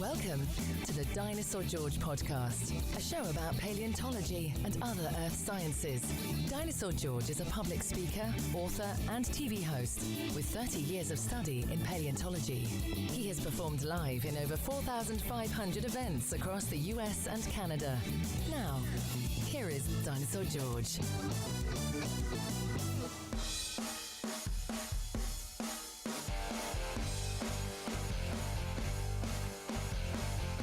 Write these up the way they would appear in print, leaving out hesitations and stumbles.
Welcome to the Dinosaur George podcast, a show about paleontology and other earth sciences. Dinosaur George is a public speaker, author, and TV host with 30 years of study in paleontology. He has performed live in over 4,500 events across the US and Canada. Now, here is Dinosaur George.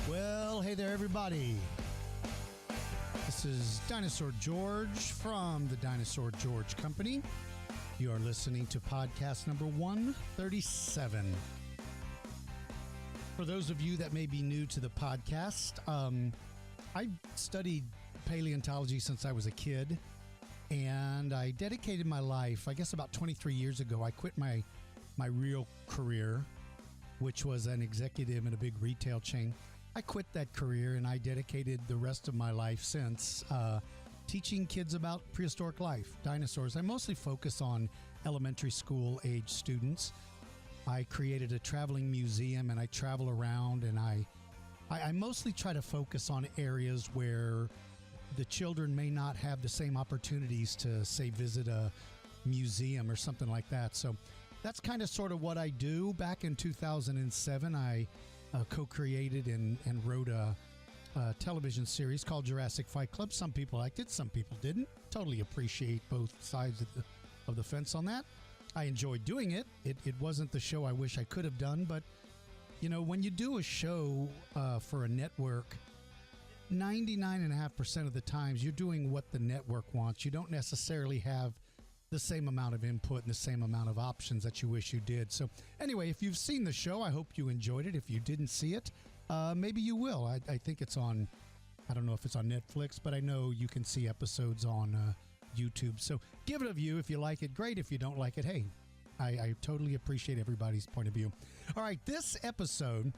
Well, hey there, everybody. This is Dinosaur George from the Dinosaur George Company. You are listening to podcast number 137. For those of you that may be new to the podcast, I studied paleontology since I was a kid, and I dedicated my life, I guess about 23 years ago, I quit my real career, which was an executive in a big retail chain. I quit that career and I dedicated the rest of my life since teaching kids about prehistoric life, dinosaurs. I mostly focus on elementary school age students. I created a traveling museum and I travel around, and I mostly try to focus on areas where the children may not have the same opportunities to, say, visit a museum or something like that. So that's kind of sort of what I do. Back in 2007, I co-created and wrote a television series called Jurassic Fight Club. Some people liked it, some people didn't. Totally appreciate both sides of the fence on that. I enjoyed doing it. It wasn't the show I wish I could have done, but you know, when you do a show for a network, 99.5% of the times you're doing what the network wants. You don't necessarily have the same amount of input and the same amount of options that you wish you did. So anyway, if you've seen the show, I hope you enjoyed it. If you didn't see it, maybe you will. I think it's on, I don't know if it's on Netflix, but I know you can see episodes on YouTube. So give it a view. If you like it, great. If you don't like it, hey, I totally appreciate everybody's point of view. All right, this episode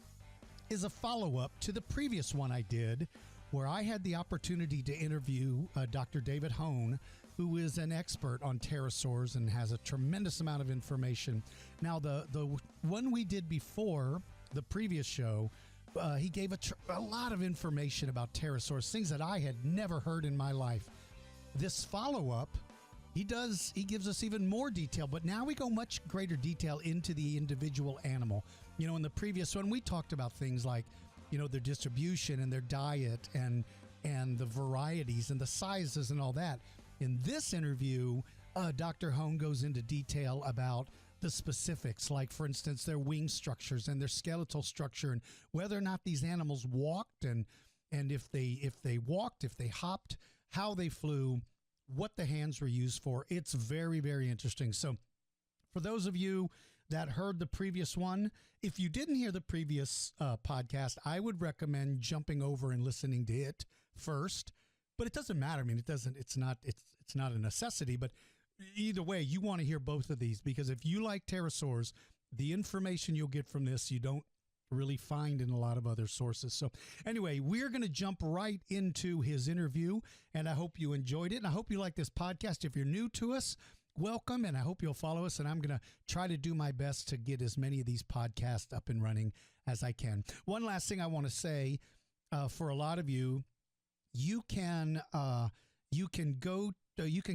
is a follow-up to the previous one I did, where I had the opportunity to interview Dr. David Hone, who is an expert on pterosaurs and has a tremendous amount of information. Now, the one we did before, the previous show, he gave a lot of information about pterosaurs, things that I had never heard in my life. This follow-up, he gives us even more detail, but now we go much greater detail into the individual animal. You know, in the previous one, we talked about things like, you know, their distribution and their diet and the varieties and the sizes and all that. In this interview, Dr. Hone goes into detail about the specifics, like, for instance, their wing structures and their skeletal structure, and whether or not these animals walked, and if they walked, if they hopped, how they flew, what the hands were used for. It's very, very interesting. So for those of you that heard the previous one, if you didn't hear the previous podcast, I would recommend jumping over and listening to it first. But it doesn't matter. I mean, it's not a necessity. But either way, you want to hear both of these, because if you like pterosaurs, the information you'll get from this you don't really find in a lot of other sources. So anyway, we're going to jump right into his interview, and I hope you enjoyed it. And I hope you like this podcast. If you're new to us, welcome, and I hope you'll follow us, and I'm going to try to do my best to get as many of these podcasts up and running as I can. One last thing I want to say, for a lot of you, you can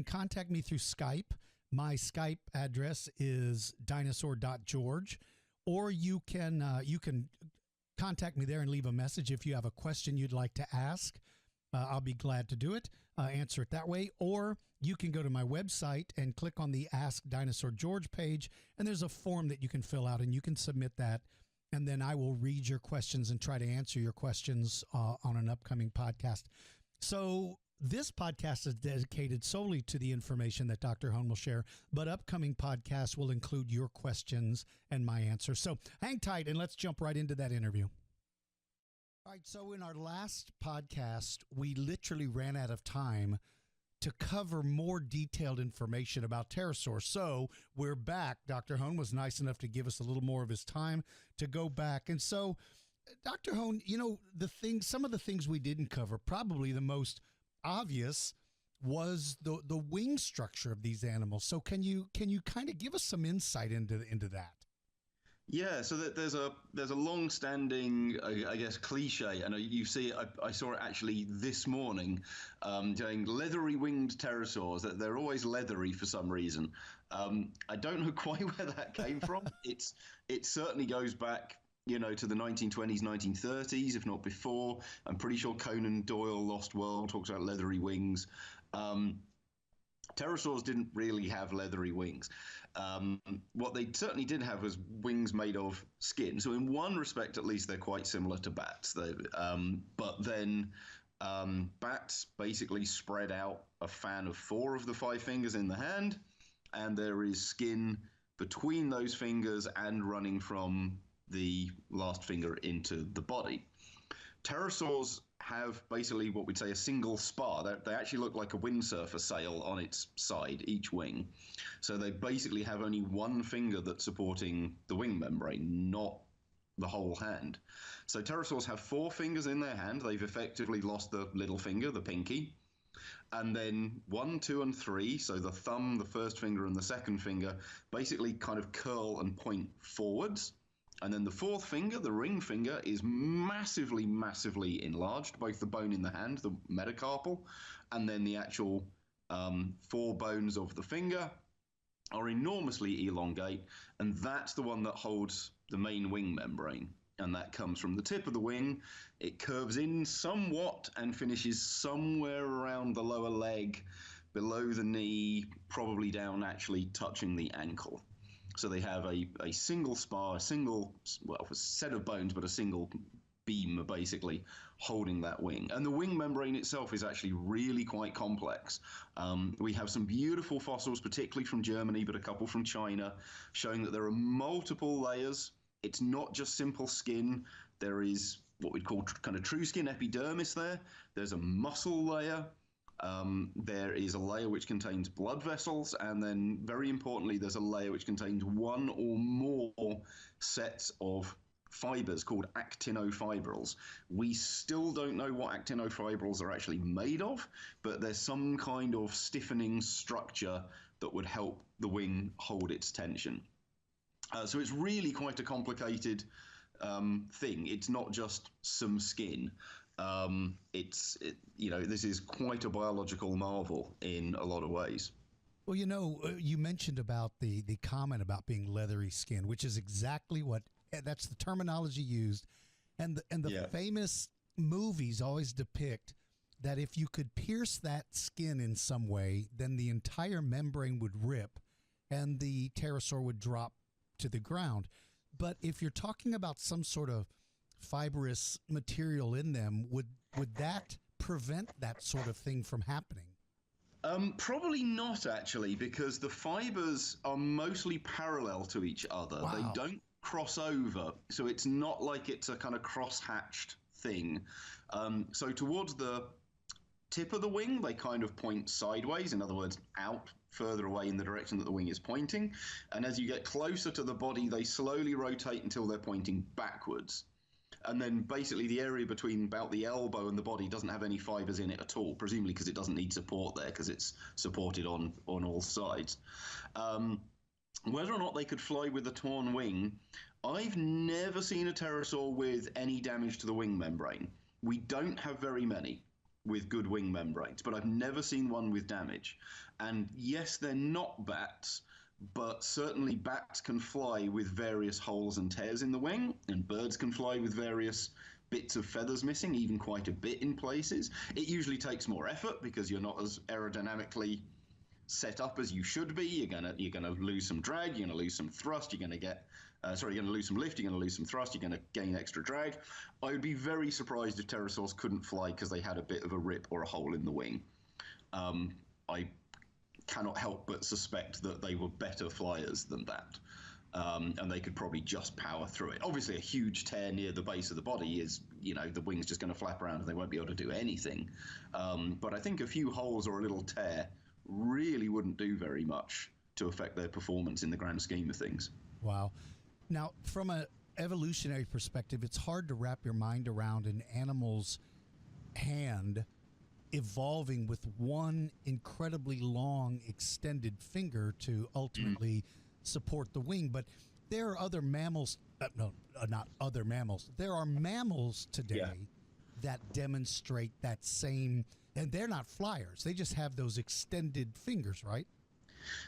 contact me through Skype. My Skype address is dinosaur.george, or you can contact me there and leave a message if you have a question you'd like to ask. I'll be glad to do it, answer it that way. Or you can go to my website and click on the Ask Dinosaur George page, and there's a form that you can fill out, and you can submit that, and then I will read your questions and try to answer your questions on an upcoming podcast. So this podcast is dedicated solely to the information that Dr. Hone will share, but upcoming podcasts will include your questions and my answers. So hang tight, and let's jump right into that interview. All right, so in our last podcast, we literally ran out of time to cover more detailed information about pterosaurs. So we're back. Dr. Hone was nice enough to give us a little more of his time to go back. And so, Dr. Hone, you know, some of the things we didn't cover, probably the most obvious was the wing structure of these animals. So can you kind of give us some insight into that? Yeah, so there's a long-standing, I guess, cliche, and you see it. I saw it actually this morning, doing leathery-winged pterosaurs. That they're always leathery for some reason. I don't know quite where that came from. It certainly goes back, to the 1920s, 1930s, if not before. I'm pretty sure Conan Doyle, Lost World, talks about leathery wings. Pterosaurs didn't really have leathery wings. What they certainly did have was wings made of skin. So in one respect, at least, they're quite similar to bats. But then bats basically spread out a fan of 4 of the 5 fingers in the hand, and there is skin between those fingers and running from the last finger into the body. Pterosaurs have basically what we'd say a single spar. They actually look like a windsurfer sail on its side, each wing. So they basically have only one finger that's supporting the wing membrane, not the whole hand. So pterosaurs have 4 fingers in their hand. They've effectively lost the little finger, the pinky. And then 1, 2, and 3, so the thumb, the first finger, and the second finger, basically kind of curl and point forwards. And then the 4th finger, the ring finger, is massively, massively enlarged, both the bone in the hand, the metacarpal, and then the actual 4 bones of the finger are enormously elongate, and that's the one that holds the main wing membrane. And that comes from the tip of the wing. It curves in somewhat and finishes somewhere around the lower leg, below the knee, probably down actually touching the ankle. So they have a single spar, a set of bones, but a single beam basically holding that wing. And the wing membrane itself is actually really quite complex. We have some beautiful fossils, particularly from Germany, but a couple from China, showing that there are multiple layers. It's not just simple skin. There is what we'd call kind of true skin epidermis there. There's a muscle layer. There is a layer which contains blood vessels, and then very importantly, there's a layer which contains one or more sets of fibers called actinofibrils. We still don't know what actinofibrils are actually made of, but there's some kind of stiffening structure that would help the wing hold its tension. So it's really quite a complicated thing. It's not just some skin. This is quite a biological marvel in a lot of ways. Well, you mentioned about the comment about being leathery skin, which is exactly that's the terminology used. And the famous movies always depict that if you could pierce that skin in some way, then the entire membrane would rip and the pterosaur would drop to the ground. But if you're talking about some sort of fibrous material in them, would that prevent that sort of thing from happening? Probably not, actually, because the fibers are mostly parallel to each other. Wow. They don't cross over, so it's not like it's a kind of cross-hatched thing. So towards the tip of the wing, they kind of point sideways, in other words, out further away in the direction that the wing is pointing. And as you get closer to the body, they slowly rotate until they're pointing backwards. And then basically the area between about the elbow and the body doesn't have any fibers in it at all, presumably because it doesn't need support there, because it's supported on all sides. Whether or not they could fly with a torn wing, I've never seen a pterosaur with any damage to the wing membrane. We don't have very many with good wing membranes, but I've never seen one with damage. And yes, they're not bats, but certainly bats can fly with various holes and tears in the wing, and birds can fly with various bits of feathers missing, even quite a bit in places. It usually takes more effort because you're not as aerodynamically set up as you should be. You're gonna lose some drag, you're gonna lose some thrust, you're gonna lose some lift, you're gonna lose some thrust, you're gonna gain extra drag. I would be very surprised if pterosaurs couldn't fly because they had a bit of a rip or a hole in the wing. I cannot help but suspect that they were better flyers than that. And they could probably just power through it. Obviously, a huge tear near the base of the body is, the wing's just going to flap around and they won't be able to do anything. But I think a few holes or a little tear really wouldn't do very much to affect their performance in the grand scheme of things. Wow. Now, from an evolutionary perspective, it's hard to wrap your mind around an animal's hand evolving with one incredibly long extended finger to ultimately support the wing. But there are other mammals. Not other mammals. There are mammals today that demonstrate that same, and they're not flyers. They just have those extended fingers, right?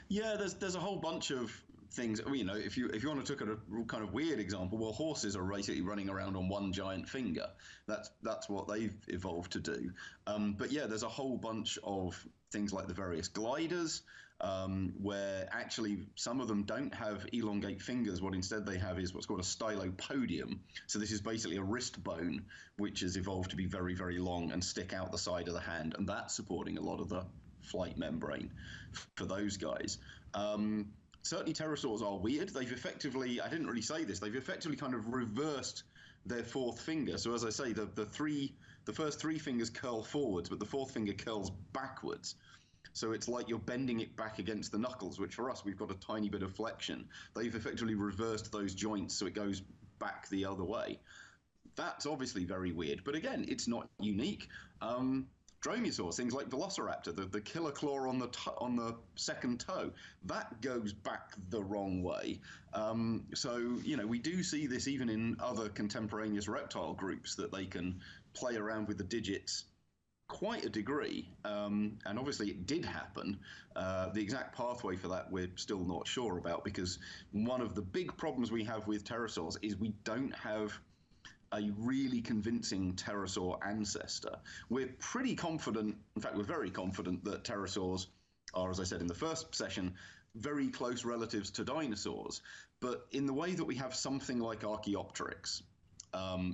Yeah, there's a whole bunch of things. You know, if you want to take a kind of weird example, well, horses are basically running around on one giant finger. That's what they've evolved to do. But yeah, there's a whole bunch of things like the various gliders, where actually some of them don't have elongate fingers. What instead they have is what's called a stylopodium. So this is basically a wrist bone, which has evolved to be very, very long and stick out the side of the hand, and that's supporting a lot of the flight membrane for those guys. Certainly pterosaurs are weird. They've effectively, I didn't really say this, they've effectively kind of reversed their fourth finger. So as I say, the first three fingers curl forwards, but the fourth finger curls backwards. So it's like you're bending it back against the knuckles, which for us, we've got a tiny bit of flexion. They've effectively reversed those joints so it goes back the other way. That's obviously very weird. But again, it's not unique. Dromaeosaurs, things like Velociraptor, the killer claw on the second toe, that goes back the wrong way. So, you know, we do see this even in other contemporaneous reptile groups, that they can play around with the digits quite a degree. And obviously it did happen. The exact pathway for that we're still not sure about, because one of the big problems we have with pterosaurs is we don't have a really convincing pterosaur ancestor. We're pretty confident, in fact, we're very confident that pterosaurs are, as I said in the first session, very close relatives to dinosaurs. But in the way that we have something like Archaeopteryx,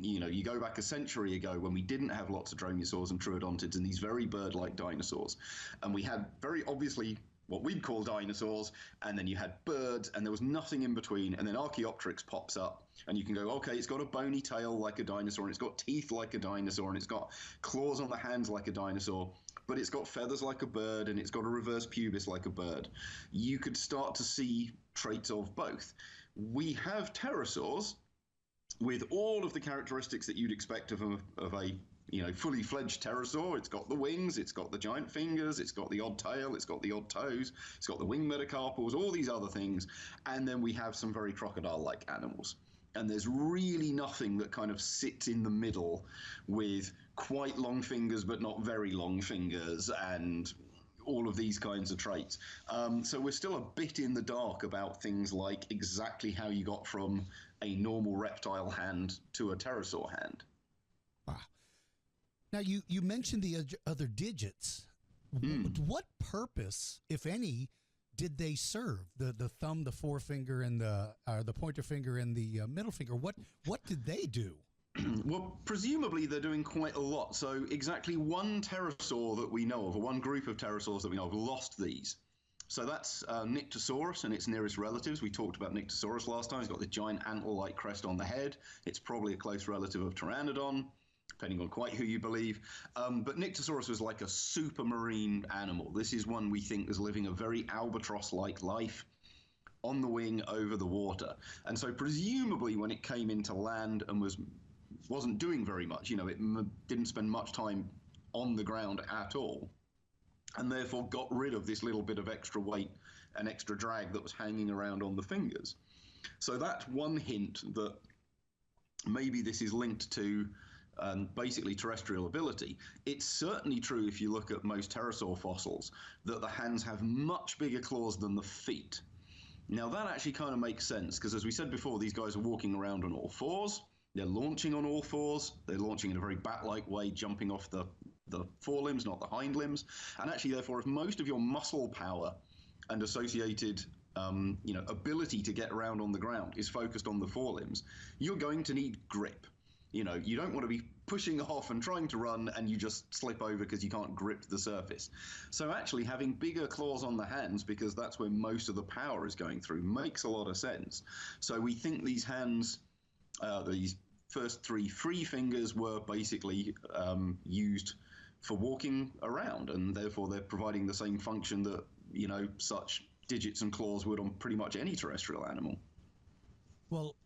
you know, you go back a century ago when we didn't have lots of dromaeosaurs and troodontids and these very bird-like dinosaurs, and we had very obviously what we'd call dinosaurs, and then you had birds, and there was nothing in between, and then Archaeopteryx pops up, and you can go, okay, it's got a bony tail like a dinosaur, and it's got teeth like a dinosaur, and it's got claws on the hands like a dinosaur, but it's got feathers like a bird, and it's got a reverse pubis like a bird. You could start to see traits of both. We have pterosaurs with all of the characteristics that you'd expect of a you know, fully fledged pterosaur. It's got the wings, it's got the giant fingers, it's got the odd tail, it's got the odd toes, it's got the wing metacarpals, all these other things. And then we have some very crocodile-like animals. And there's really nothing that kind of sits in the middle with quite long fingers but not very long fingers and all of these kinds of traits. So we're still a bit in the dark about things like exactly how you got from a normal reptile hand to a pterosaur hand. Wow. Now, you mentioned the other digits. What purpose, if any, did they serve? The thumb, the forefinger, and the pointer finger and the middle finger. What did they do? Well, presumably they're doing quite a lot. So exactly one pterosaur that we know of, or one group of pterosaurs that we know of, lost these. So that's Nyctosaurus and its nearest relatives. We talked about Nyctosaurus last time. It's got the giant antler-like crest on the head. It's probably a close relative of Pteranodon, depending on quite who you believe. But Nyctosaurus was like a supermarine animal. This is one we think was living a very albatross-like life on the wing over the water. And so presumably when it came into land and wasn't doing very much, you know, it didn't spend much time on the ground at all, and therefore got rid of this little bit of extra weight and extra drag that was hanging around on the fingers. So that's one hint that maybe this is linked to basically terrestrial ability. It's certainly true if you look at most pterosaur fossils that the hands have much bigger claws than the feet. Now that actually kind of makes sense, because as we said before, these guys are walking around on all fours. They're launching on all fours. They're launching in a very bat-like way, jumping off the forelimbs, not the hind limbs. And actually, therefore, if most of your muscle power and associated ability to get around on the ground is focused on the forelimbs, you're going to need grip. You know, you don't want to be pushing off and trying to run and you just slip over because you can't grip the surface. So actually having bigger claws on the hands, because that's where most of the power is going through, makes a lot of sense. So we think these hands, these first three free fingers, were basically used for walking around, and therefore they're providing the same function that, you know, such digits and claws would on pretty much any terrestrial animal. Well,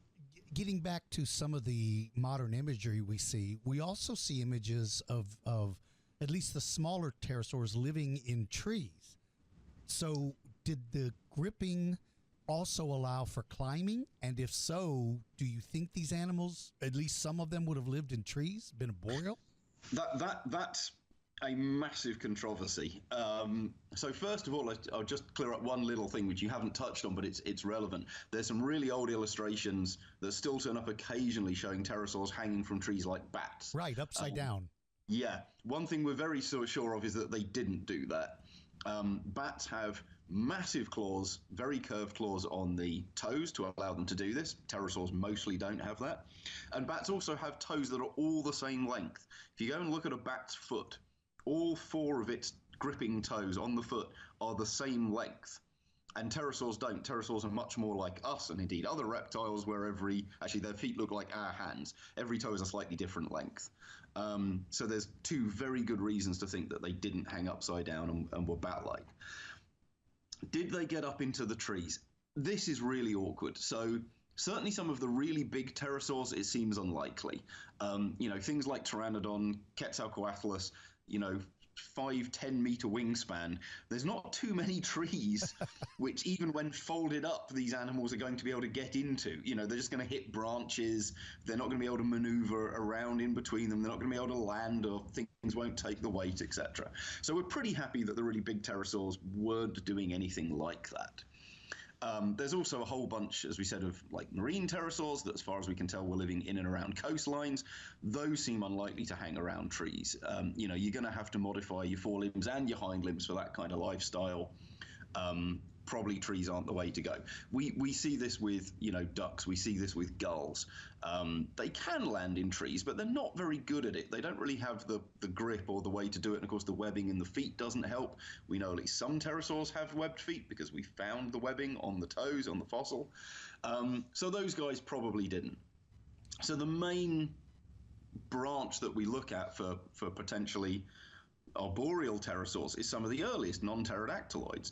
getting back to some of the modern imagery we see, we also see images of at least the smaller pterosaurs living in trees. So did the gripping also allow for climbing? And if so, do you think these animals, at least some of them, would have lived in trees, been arboreal? That's a massive controversy. So first of all, I'll just clear up one little thing which you haven't touched on, but it's relevant. There's some really old illustrations that still turn up occasionally showing pterosaurs hanging from trees like bats. Right, upside down. Yeah. One thing we're very sure of is that they didn't do that. Bats have massive claws, very curved claws on the toes to allow them to do this. Pterosaurs mostly don't have that. And bats also have toes that are all the same length. If you go and look at a bat's foot, all 4 of its gripping toes on the foot are the same length. And pterosaurs don't. Pterosaurs are much more like us and indeed other reptiles where actually their feet look like our hands. Every toe is a slightly different length. So there's 2 very good reasons to think that they didn't hang upside down and were bat-like. Did they get up into the trees? This is really awkward. So certainly some of the really big pterosaurs, it seems unlikely. Things like Pteranodon, Quetzalcoatlus, 5-10 meter wingspan. There's not too many trees which, even when folded up, these animals are going to be able to get into. They're just going to hit branches. They're not going to be able to maneuver around in between them. They're not going to be able to land, or things won't take the weight, etc. So we're pretty happy that the really big pterosaurs weren't doing anything like that. There's also a whole bunch, as we said, of like marine pterosaurs that, as far as we can tell, were living in and around coastlines. Those seem unlikely to hang around trees. You're going to have to modify your forelimbs and your hind limbs for that kind of lifestyle. Probably trees aren't the way to go. We see this with, ducks. We see this with gulls. They can land in trees, but they're not very good at it. They don't really have the grip or the way to do it. And, of course, the webbing in the feet doesn't help. We know at least some pterosaurs have webbed feet because we found the webbing on the toes, on the fossil. So those guys probably didn't. So the main branch that we look at for potentially arboreal pterosaurs is some of the earliest non-pterodactyloids.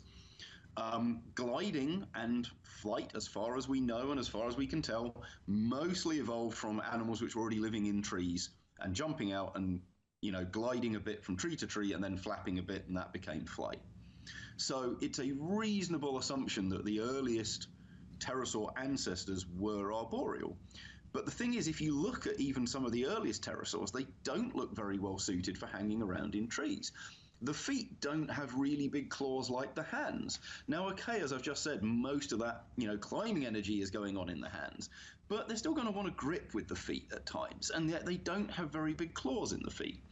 Gliding and flight, as far as we know and as far as we can tell, mostly evolved from animals which were already living in trees and jumping out and, gliding a bit from tree to tree and then flapping a bit, and that became flight. So it's a reasonable assumption that the earliest pterosaur ancestors were arboreal. But the thing is, if you look at even some of the earliest pterosaurs, they don't look very well suited for hanging around in trees. The feet don't have really big claws like the hands. Now, okay, as I've just said, most of that, climbing energy is going on in the hands, but they're still going to want to grip with the feet at times, and yet they don't have very big claws in the feet.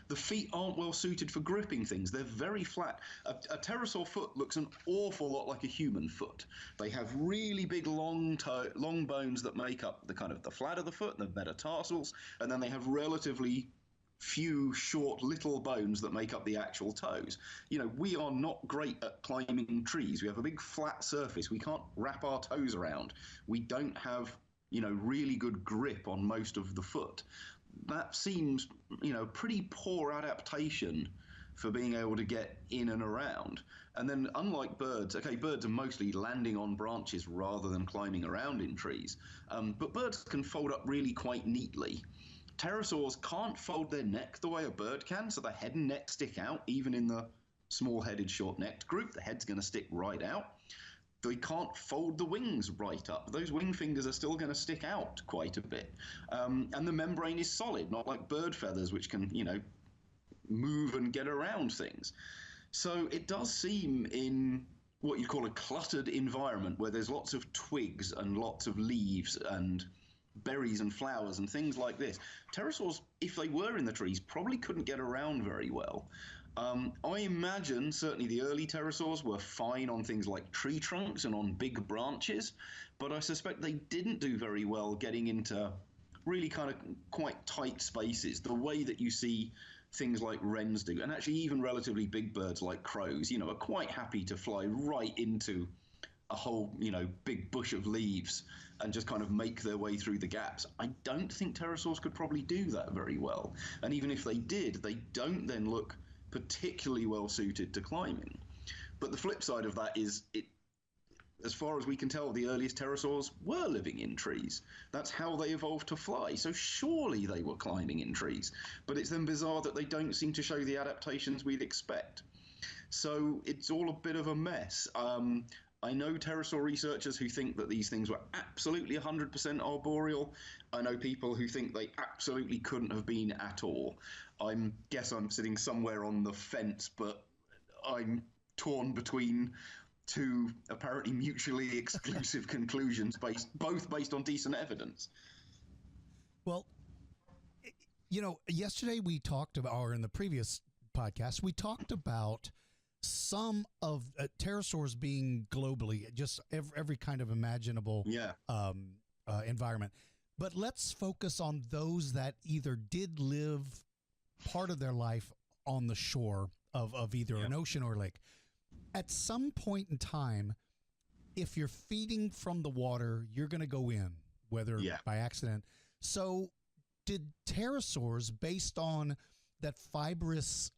The feet aren't well suited for gripping things. They're very flat. A pterosaur foot looks an awful lot like a human foot. They have really big long bones that make up the flat of the foot, the metatarsals, and then they have relatively few short little bones that make up the actual toes. We are not great at climbing trees. We have a big flat surface. We can't wrap our toes around. We don't have, really good grip on most of the foot. That seems, pretty poor adaptation for being able to get in and around. And then, unlike birds, birds are mostly landing on branches rather than climbing around in trees. But birds can fold up really quite neatly. Pterosaurs can't fold their neck the way a bird can, so the head and neck stick out. Even in the small-headed, short-necked group, the head's going to stick right out. They can't fold the wings right up. Those wing fingers are still going to stick out quite a bit. And the membrane is solid, not like bird feathers, which can, move and get around things. So it does seem in what you call a cluttered environment where there's lots of twigs and lots of leaves and berries and flowers and things like this. Pterosaurs, if they were in the trees, probably couldn't get around very well. I imagine certainly the early pterosaurs were fine on things like tree trunks and on big branches, but I suspect they didn't do very well getting into really kind of quite tight spaces, the way that you see things like wrens do. And actually even relatively big birds like crows, are quite happy to fly right into a whole, big bush of leaves and just kind of make their way through the gaps. I don't think pterosaurs could probably do that very well. And even if they did, they don't then look particularly well suited to climbing. But the flip side of that is, as far as we can tell, the earliest pterosaurs were living in trees. That's how they evolved to fly. So surely they were climbing in trees. But it's then bizarre that they don't seem to show the adaptations we'd expect. So it's all a bit of a mess. I know pterosaur researchers who think that these things were absolutely 100% arboreal. I know people who think they absolutely couldn't have been at all. Guess I'm sitting somewhere on the fence, but I'm torn between two apparently mutually exclusive conclusions, both based on decent evidence. Well, yesterday we talked about, or in the previous podcast, we talked about some of pterosaurs being globally just every kind of imaginable environment. But let's focus on those that either did live part of their life on the shore of either an ocean or lake. At some point in time, if you're feeding from the water, you're going to go in, whether by accident. So did pterosaurs, based on that fibrous,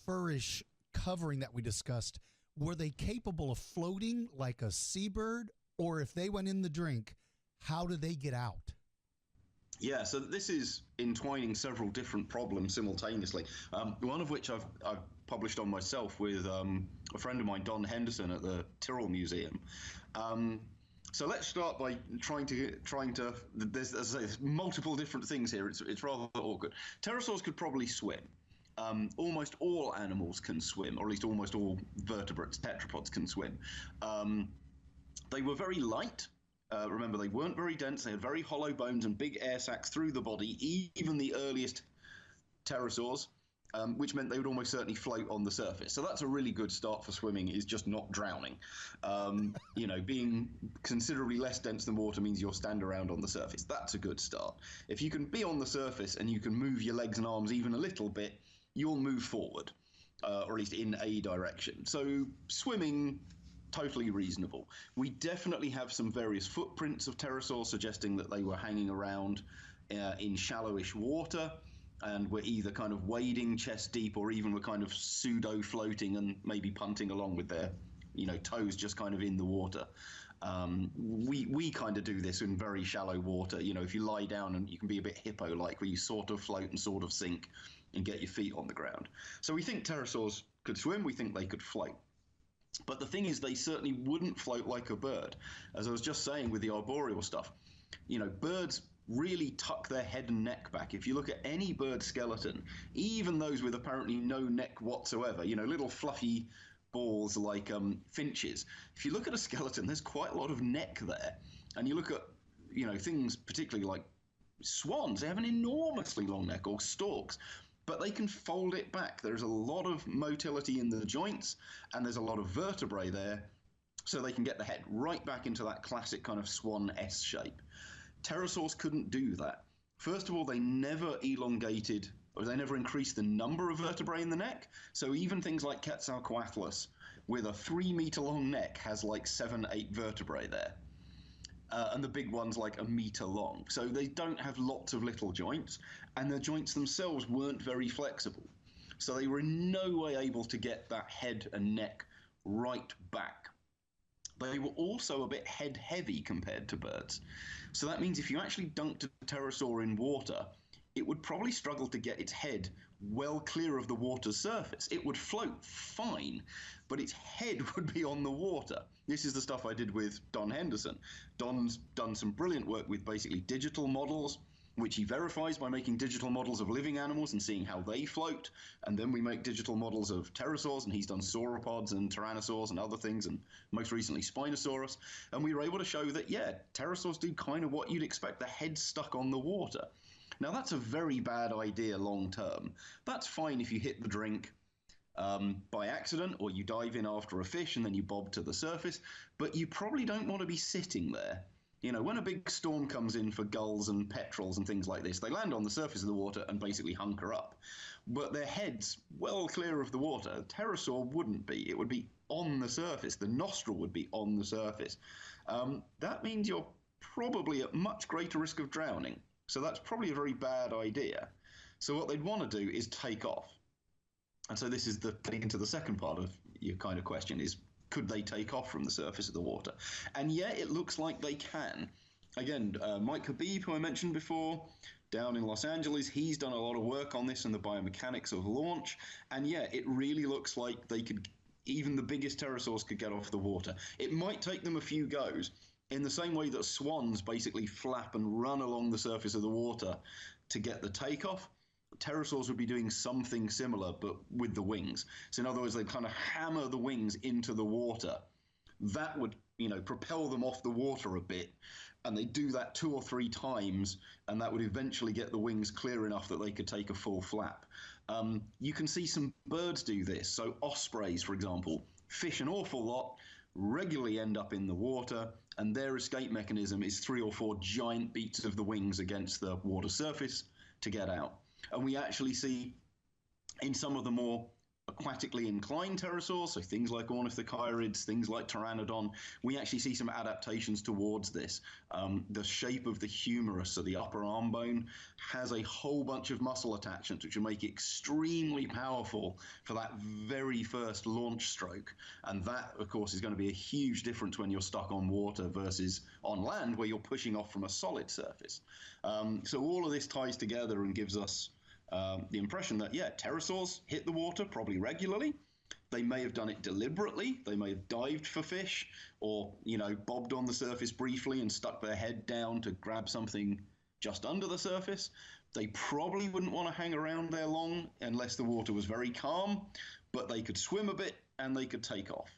furrish covering that we discussed, were they capable of floating like a seabird? Or if they went in the drink, how did they get out? Yeah, so this is entwining several different problems simultaneously, one of which I've published on myself with a friend of mine, Don Henderson, at the Tyrrell Museum. So let's start by trying to. There's, as I say, there's multiple different things here. It's rather awkward. Pterosaurs could probably swim. Almost all animals can swim, or at least almost all vertebrates, tetrapods, can swim. They were very light. Remember, they weren't very dense. They had very hollow bones and big air sacs through the body, even the earliest pterosaurs, which meant they would almost certainly float on the surface. So that's a really good start for swimming, is just not drowning. Being considerably less dense than water means you'll stand around on the surface. That's a good start. If you can be on the surface and you can move your legs and arms even a little bit, you'll move forward, or at least in a direction. So swimming, totally reasonable. We definitely have some various footprints of pterosaurs suggesting that they were hanging around in shallowish water and were either kind of wading chest deep or even were kind of pseudo floating and maybe punting along with their toes just kind of in the water. We kind of do this in very shallow water. If you lie down, and you can be a bit hippo-like, where you sort of float and sort of sink and get your feet on the ground. So we think pterosaurs could swim. We think they could float. But the thing is, they certainly wouldn't float like a bird. As I was just saying with the arboreal stuff, birds really tuck their head and neck back. If you look at any bird skeleton, even those with apparently no neck whatsoever, little fluffy balls like finches, if you look at a skeleton, there's quite a lot of neck there. And you look at, things particularly like swans, they have an enormously long neck, or storks. But they can fold it back. There's a lot of motility in the joints, and there's a lot of vertebrae there, so they can get the head right back into that classic kind of swan S shape. Pterosaurs couldn't do that. First of all, they never elongated, or they never increased the number of vertebrae in the neck. So even things like Quetzalcoatlus, with a 3-meter long neck, has like 7-8 vertebrae there. And the big one's like 1 meter long. So they don't have lots of little joints, and the joints themselves weren't very flexible. So they were in no way able to get that head and neck right back. They were also a bit head heavy compared to birds. So that means if you actually dunked a pterosaur in water, it would probably struggle to get its head well clear of the water's surface. It would float fine, but its head would be on the water. This is the stuff I did with Don Henderson. Don's done some brilliant work with basically digital models, which he verifies by making digital models of living animals and seeing how they float. And then we make digital models of pterosaurs, and he's done sauropods and tyrannosaurs and other things, and most recently Spinosaurus. And we were able to show that, pterosaurs do kind of what you'd expect, the head stuck on the water. Now, that's a very bad idea long term. That's fine if you hit the drink by accident, or you dive in after a fish and then you bob to the surface, but you probably don't want to be sitting there. When a big storm comes in for gulls and petrels and things like this, they land on the surface of the water and basically hunker up. But their head's well clear of the water. A pterosaur wouldn't be. It would be on the surface. The nostril would be on the surface. That means you're probably at much greater risk of drowning. So that's probably a very bad idea. So what they'd want to do is take off. And so this is getting into the second part of your kind of question, is could they take off from the surface of the water? And it looks like they can. Again, Mike Habib, who I mentioned before, down in Los Angeles, he's done a lot of work on this and the biomechanics of launch. And it really looks like they could even the biggest pterosaurs could get off the water. It might take them a few goes, in the same way that swans basically flap and run along the surface of the water to get the takeoff. Pterosaurs would be doing something similar, but with the wings. So in other words, they kind of hammer the wings into the water. That would, propel them off the water a bit. And they do that 2 or 3 times, and that would eventually get the wings clear enough that they could take a full flap. You can see some birds do this. So ospreys, for example, fish an awful lot, regularly end up in the water, and their escape mechanism is 3 or 4 giant beats of the wings against the water surface to get out. And we actually see in some of the more aquatically inclined pterosaurs, so things like ornithochirids, things like pteranodon, we actually see some adaptations towards this. The shape of the humerus, so the upper arm bone, has a whole bunch of muscle attachments which will make it extremely powerful for that very first launch stroke. And that, of course, is going to be a huge difference when you're stuck on water versus on land where you're pushing off from a solid surface. So all of this ties together and gives us the impression that, pterosaurs hit the water probably regularly. They may have done it deliberately. They may have dived for fish or, bobbed on the surface briefly and stuck their head down to grab something just under the surface. They probably wouldn't want to hang around there long unless the water was very calm, but they could swim a bit and they could take off.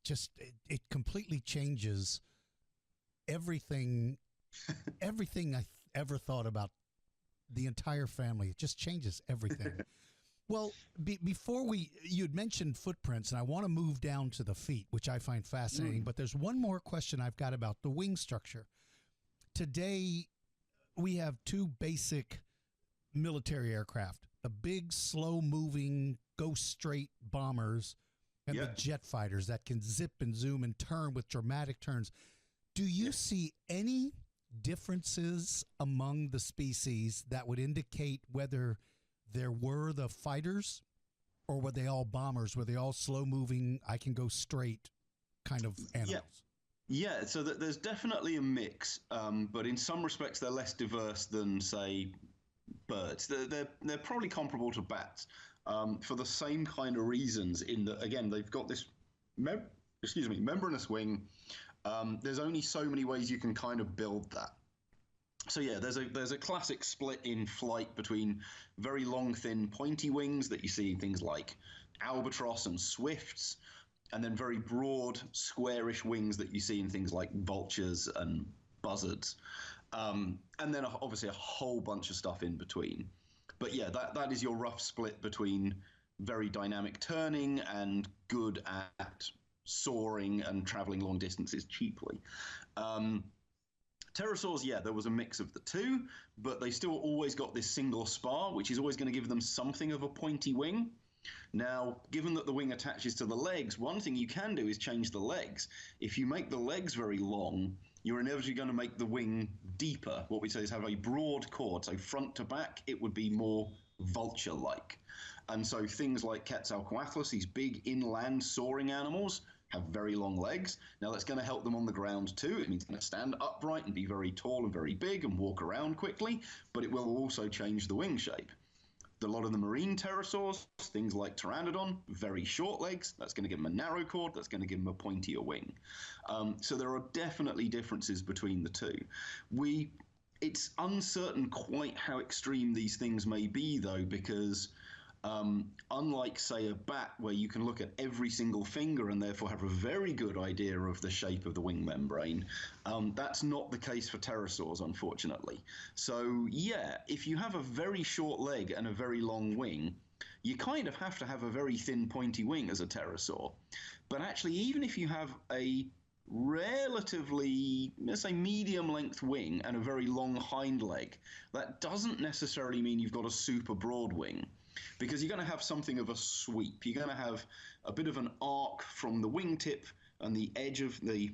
Just, it completely changes everything I ever thought about the entire family. It just changes everything. Well, before you'd mentioned footprints, and I want to move down to the feet, which I find fascinating, but there's one more question I've got about the wing structure. Today, we have 2 basic military aircraft, the big, slow-moving, go-straight bombers and the jet fighters that can zip and zoom and turn with dramatic turns. Do you see any differences among the species that would indicate whether there were the fighters or were they all bombers? Were they all slow moving, I can go straight kind of animals? Yeah, so there's definitely a mix, but in some respects they're less diverse than, say, birds. They're probably comparable to bats for the same kind of reasons, in that, again, they've got this membranous wing. There's only so many ways you can kind of build that. So there's a classic split in flight between very long, thin, pointy wings that you see in things like albatross and swifts, and then very broad, squarish wings that you see in things like vultures and buzzards. And then obviously a whole bunch of stuff in between. But that is your rough split between very dynamic turning and good at soaring and traveling long distances cheaply. Pterosaurs, there was a mix of the two, but they still always got this single spar, which is always going to give them something of a pointy wing. Now, given that the wing attaches to the legs, one thing you can do is change the legs. If you make the legs very long, you're inevitably going to make the wing deeper. What we say is have a broad chord, so front to back, it would be more vulture-like. And so things like Quetzalcoatlus, these big inland soaring animals, have very long legs. Now that's going to help them on the ground too. It means it's going to stand upright and be very tall and very big and walk around quickly, but it will also change the wing shape. A lot of the marine pterosaurs, things like Pteranodon, very short legs. That's going to give them a narrow chord. That's going to give them a pointier wing. So there are definitely differences between the two. It's uncertain quite how extreme these things may be, though, because unlike, say, a bat, where you can look at every single finger and therefore have a very good idea of the shape of the wing membrane, that's not the case for pterosaurs, unfortunately. So, if you have a very short leg and a very long wing, you kind of have to have a very thin, pointy wing as a pterosaur. But actually, even if you have a relatively, let's say, medium-length wing and a very long hind leg, that doesn't necessarily mean you've got a super broad wing, because you're going to have something of a sweep. You're going to have a bit of an arc from the wingtip and the edge of the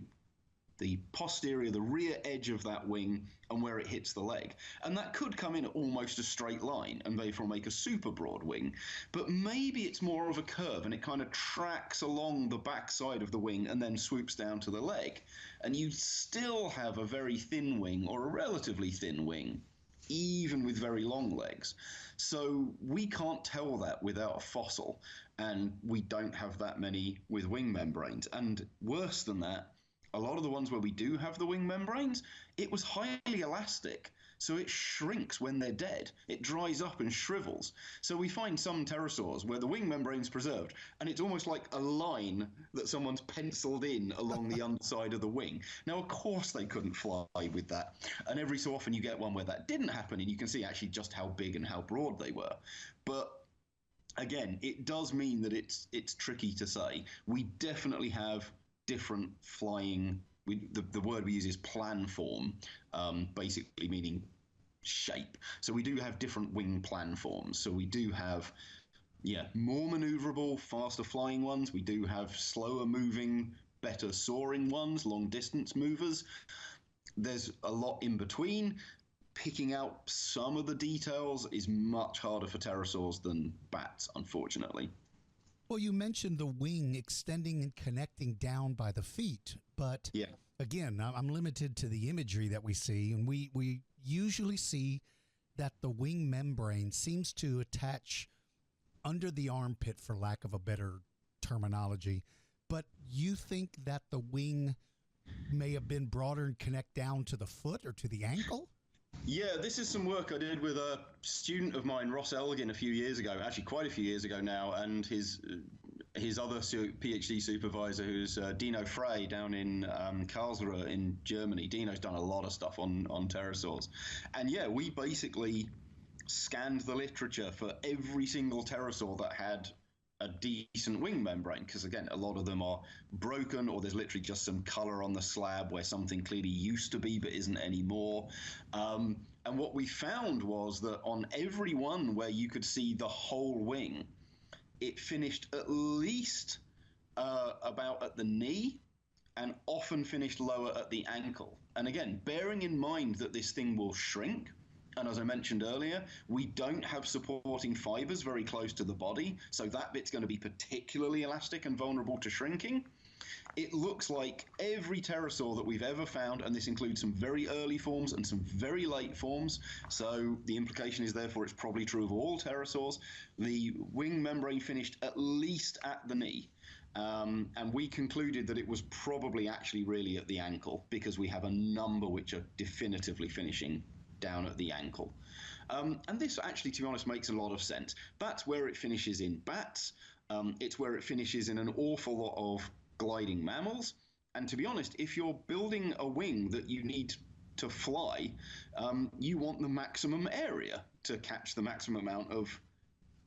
posterior, the rear edge of that wing, and where it hits the leg. And that could come in at almost a straight line and therefore make a super broad wing. But maybe it's more of a curve and it kind of tracks along the back side of the wing and then swoops down to the leg. And you still have a very thin wing, or a relatively thin wing, even with very long legs. So we can't tell that without a fossil, and we don't have that many with wing membranes. And worse than that, a lot of the ones where we do have the wing membranes, it was highly elastic. So it shrinks when they're dead. It dries up and shrivels. So we find some pterosaurs where the wing membrane's preserved, and it's almost like a line that someone's penciled in along the underside of the wing. Now, of course, they couldn't fly with that. And every so often you get one where that didn't happen, and you can see actually just how big and how broad they were. But again, it does mean that it's tricky to say. We definitely have different flying. The word we use is planform, basically meaning shape. So we do have different wing planforms. So we do have, more maneuverable, faster flying ones. We do have slower moving, better soaring ones, long distance movers. There's a lot in between. Picking out some of the details is much harder for pterosaurs than bats, unfortunately. Well, you mentioned the wing extending and connecting down by the feet, but again, I'm limited to the imagery that we see, and we usually see that the wing membrane seems to attach under the armpit, for lack of a better terminology. But you think that the wing may have been broader and connect down to the foot or to the ankle? Yeah, this is some work I did with a student of mine, Ross Elgin, a few years ago, actually quite a few years ago now, and his other PhD supervisor, who's Dino Frey down in Karlsruhe in Germany. Dino's done a lot of stuff on pterosaurs. And we basically scanned the literature for every single pterosaur that had a decent wing membrane, because again, a lot of them are broken, or there's literally just some color on the slab where something clearly used to be but isn't anymore. And what we found was that on every one where you could see the whole wing, it finished at least about at the knee, and often finished lower at the ankle. And again, bearing in mind that this thing will shrink, and as I mentioned earlier, we don't have supporting fibers very close to the body, so that bit's going to be particularly elastic and vulnerable to shrinking. It looks like every pterosaur that we've ever found, and this includes some very early forms and some very late forms, so the implication is therefore it's probably true of all pterosaurs, the wing membrane finished at least at the knee. And we concluded that it was probably actually really at the ankle, because we have a number which are definitively finishing down at the ankle. And this actually, to be honest, makes a lot of sense. That's where it finishes in bats. It's where it finishes in an awful lot of gliding mammals. And to be honest, if you're building a wing that you need to fly, you want the maximum area to catch the maximum amount of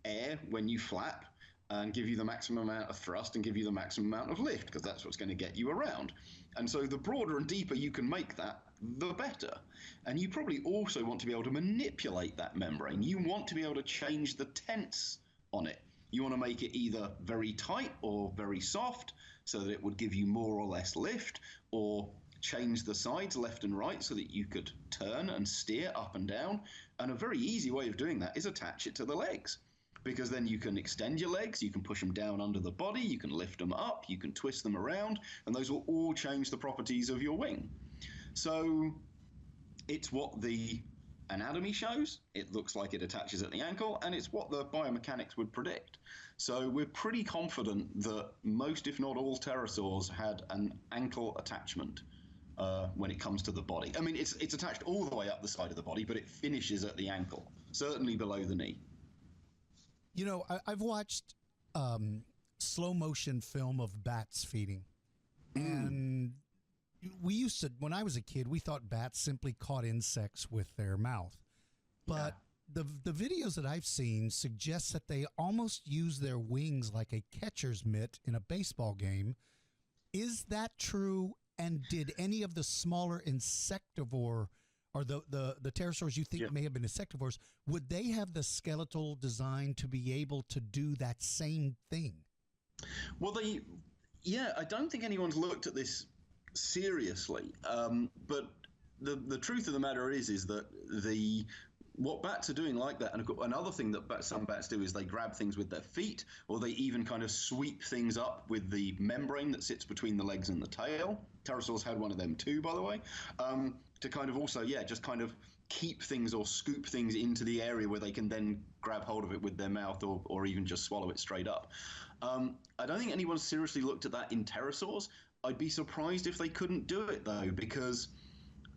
air when you flap, and give you the maximum amount of thrust and give you the maximum amount of lift, because that's what's going to get you around. And so the broader and deeper you can make that, the better. And you probably also want to be able to manipulate that membrane. You want to be able to change the tense on it. You want to make it either very tight or very soft, so that it would give you more or less lift, or change the sides left and right so that you could turn and steer up and down. And a very easy way of doing that is attach it to the legs, because then you can extend your legs, you can push them down under the body, you can lift them up, you can twist them around, and those will all change the properties of your wing. So it's what the anatomy shows. It looks like it attaches at the ankle, and it's what the biomechanics would predict. So we're pretty confident that most, if not all, pterosaurs had an ankle attachment when it comes to the body. I mean, it's attached all the way up the side of the body, but it finishes at the ankle, certainly below the knee. You know, I've watched slow motion film of bats feeding, and we used to, when I was a kid, we thought bats simply caught insects with their mouth. But the videos that I've seen suggest that they almost use their wings like a catcher's mitt in a baseball game. Is that true? And did any of the smaller insectivore, or the pterosaurs you think may have been insectivores, would they have the skeletal design to be able to do that same thing? Well, I don't think anyone's looked at this seriously, but the truth of the matter is that what bats are doing like that, and another thing that some bats do is they grab things with their feet, or they even kind of sweep things up with the membrane that sits between the legs and the tail. Pterosaurs had one of them too, by the way, to kind of also, just kind of keep things or scoop things into the area where they can then grab hold of it with their mouth or even just swallow it straight up. I don't think anyone seriously looked at that in pterosaurs. I'd be surprised if they couldn't do it, though, because,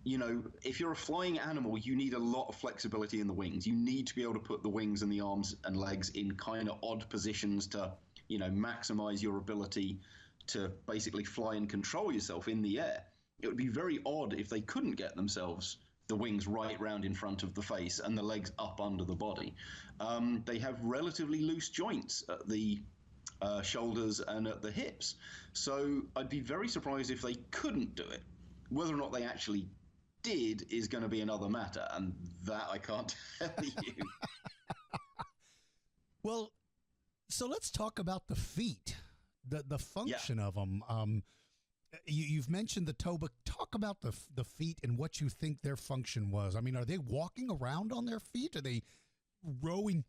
you know, if you're a flying animal, you need a lot of flexibility in the wings. You need to be able to put the wings and the arms and legs in kind of odd positions to, you know, maximize your ability to basically fly and control yourself in the air. It would be very odd if they couldn't get themselves the wings right round in front of the face and the legs up under the body. They have relatively loose joints at the shoulders and at the hips. So I'd be very surprised if they couldn't do it. Whether or not they actually did is going to be another matter, and that I can't tell you. Well, so let's talk about the feet, the function of them. You've mentioned the toe, but talk about the feet and what you think their function was. I mean, are they walking around on their feet? Are they rowing?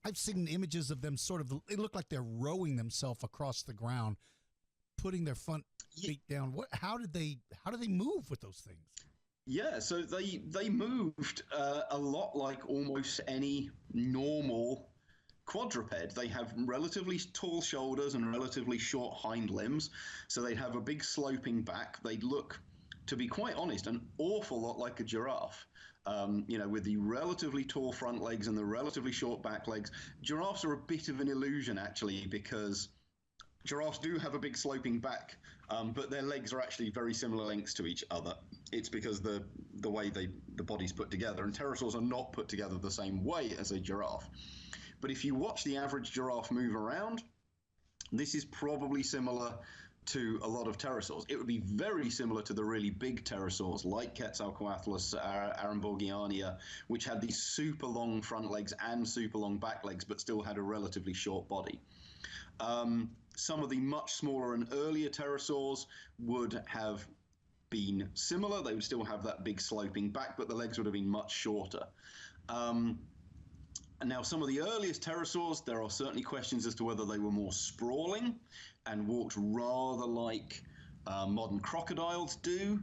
I've seen images of them sort of, they look like they're rowing themselves across the ground, putting their front feet down. How did they move with those things? Yeah, so they moved a lot like almost any normal quadruped. They have relatively tall shoulders and relatively short hind limbs, so they'd have a big sloping back. They'd look, to be quite honest, an awful lot like a giraffe. You know, with the relatively tall front legs and the relatively short back legs. Giraffes are a bit of an illusion, actually, because giraffes do have a big sloping back, but their legs are actually very similar lengths to each other. It's because the way the body's put together, and pterosaurs are not put together the same way as a giraffe. But if you watch the average giraffe move around, this is probably similar to a lot of pterosaurs. It would be very similar to the really big pterosaurs like Quetzalcoatlus, Aramborgiania, which had these super long front legs and super long back legs, but still had a relatively short body. Some of the much smaller and earlier pterosaurs would have been similar. They would still have that big sloping back, but the legs would have been much shorter. And now, some of the earliest pterosaurs, there are certainly questions as to whether they were more sprawling and walked rather like modern crocodiles do.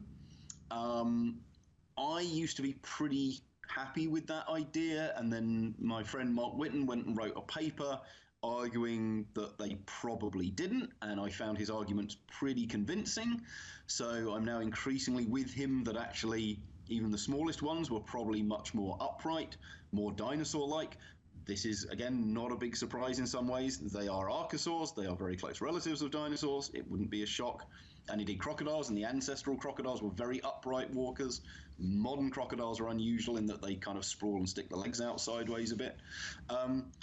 I used to be pretty happy with that idea, and then my friend Mark Whitten went and wrote a paper arguing that they probably didn't, and I found his arguments pretty convincing. So I'm now increasingly with him that actually even the smallest ones were probably much more upright, more dinosaur-like. This is, again, not a big surprise in some ways. They are archosaurs. They are very close relatives of dinosaurs. It wouldn't be a shock. And indeed, crocodiles and the ancestral crocodiles were very upright walkers. Modern crocodiles are unusual in that they kind of sprawl and stick the legs out sideways a bit.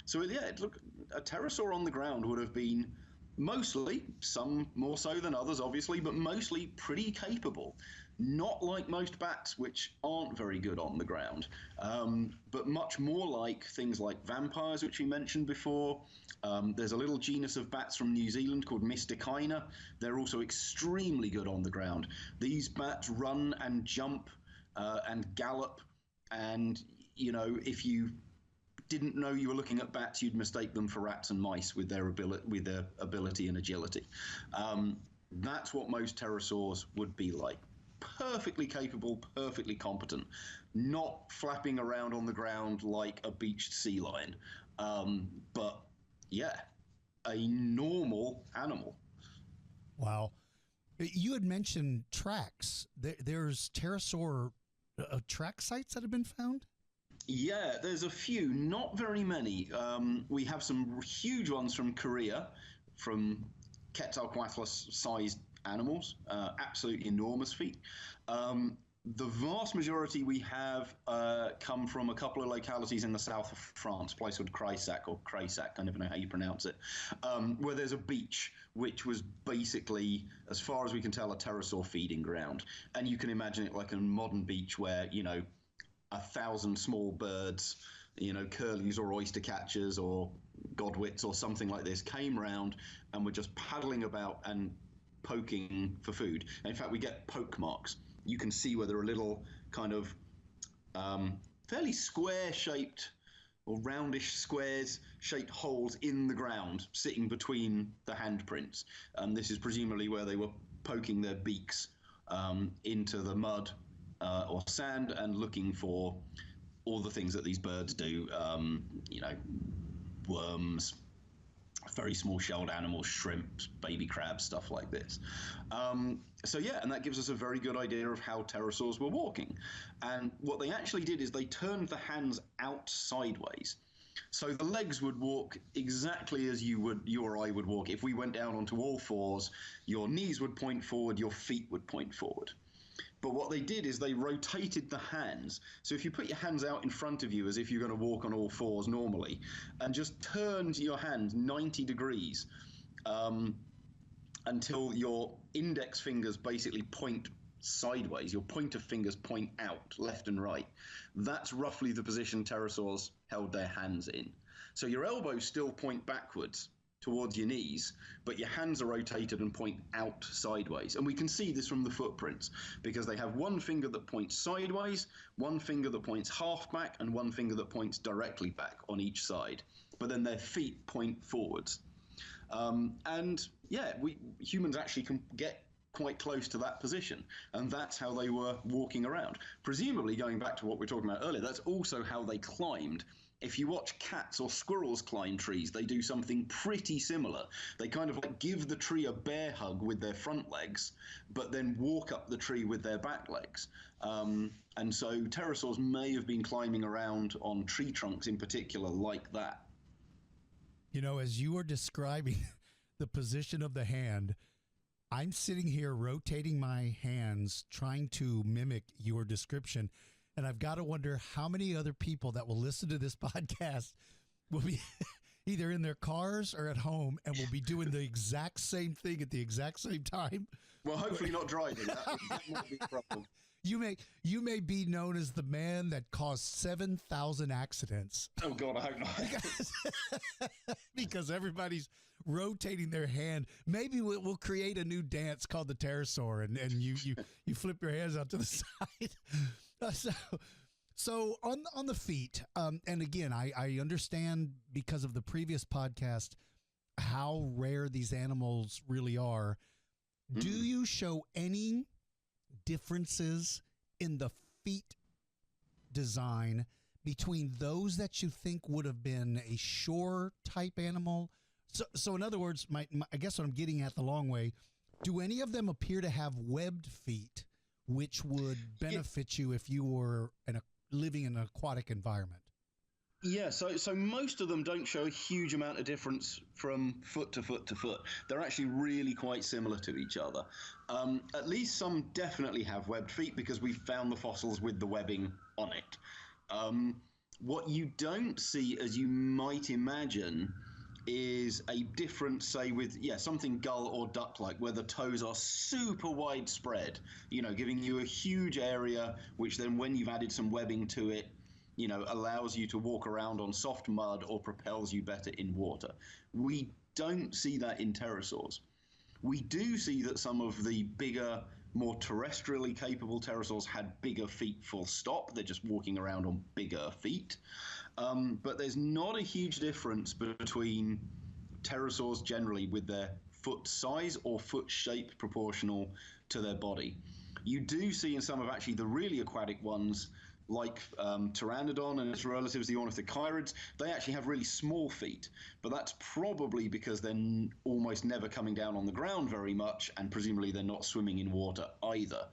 So, yeah, look, a pterosaur on the ground would have been mostly, some more so than others, obviously, but mostly pretty capable. Not like most bats, which aren't very good on the ground, but much more like things like vampires, which we mentioned before. There's a little genus of bats from New Zealand called Mysticina. They're also extremely good on the ground. These bats run and jump and gallop, and, you know, if you didn't know you were looking at bats, you'd mistake them for rats and mice with their ability and agility. That's what most pterosaurs would be like. Perfectly capable, perfectly competent, not flapping around on the ground like a beached sea lion. But yeah, a normal animal. Wow. You had mentioned tracks. There's pterosaur track sites that have been found? Yeah, there's a few, not very many. We have some huge ones from Korea, from Quetzalcoatlus-sized animals, absolutely enormous feet. The vast majority we have come from a couple of localities in the south of France, a place called Craysac, I never know how you pronounce it, where there's a beach, which was basically, as far as we can tell, a pterosaur feeding ground. And you can imagine it like a modern beach where, you know, 1,000 small birds, you know, curlews or oyster catchers or godwits or something like this came round and were just paddling about and poking for food. And in fact, we get poke marks. You can see where there are little kind of fairly square-shaped or roundish squares-shaped holes in the ground sitting between the handprints. This is presumably where they were poking their beaks into the mud or sand and looking for all the things that these birds do, worms, very small shelled animals, shrimps, baby crabs, stuff like this. And that gives us a very good idea of how pterosaurs were walking. And what they actually did is they turned the hands out sideways. So the legs would walk exactly as you or I would walk. If we went down onto all fours, your knees would point forward, your feet would point forward. But what they did is they rotated the hands. So if you put your hands out in front of you as if you're going to walk on all fours normally, and just turned your hands 90 degrees until your index fingers basically point sideways, your pointer fingers point out left and right, that's roughly the position pterosaurs held their hands in. So your elbows still point backwards towards your knees, but your hands are rotated and point out sideways. And we can see this from the footprints because they have one finger that points sideways, one finger that points half back, and one finger that points directly back on each side. But then their feet point forwards. We humans actually can get quite close to that position, and that's how they were walking around. Presumably, going back to what we were talking about earlier, that's also how they climbed. If you watch cats or squirrels climb trees, they do something pretty similar. They kind of like give the tree a bear hug with their front legs, but then walk up the tree with their back legs. And so pterosaurs may have been climbing around on tree trunks in particular like that. You know, as you are describing the position of the hand, I'm sitting here rotating my hands, trying to mimic your description. And I've got to wonder how many other people that will listen to this podcast will be either in their cars or at home and will be doing the exact same thing at the exact same time. Well, hopefully not driving. That might be a problem. You may be known as the man that caused 7,000 accidents. Oh, God, I hope not. Because everybody's rotating their hand. Maybe we'll create a new dance called the Pterosaur, and you flip your hands out to the side. So on the feet, and again, I understand because of the previous podcast how rare these animals really are. Do you show any differences in the feet design between those that you think would have been a shore type animal? So in other words, I guess what I'm getting at the long way, do any of them appear to have webbed feet, which would benefit you if you were living in an aquatic environment? Yeah, so most of them don't show a huge amount of difference from foot to foot to foot. They're actually really quite similar to each other. At least some definitely have webbed feet because we've found the fossils with the webbing on it. What you don't see, as you might imagine, is a difference, say, with something gull or duck-like, where the toes are super widespread, giving you a huge area, which then when you've added some webbing to it, allows you to walk around on soft mud or propels you better in water. We don't see that in pterosaurs. We do see that some of the bigger, more terrestrially capable pterosaurs had bigger feet, full stop. They're just walking around on bigger feet. But there's not a huge difference between pterosaurs generally with their foot size or foot shape proportional to their body. You do see in some of actually the really aquatic ones, like Pteranodon and its relatives, the ornithochirids, they actually have really small feet. But that's probably because they're almost never coming down on the ground very much, and presumably they're not swimming in water either.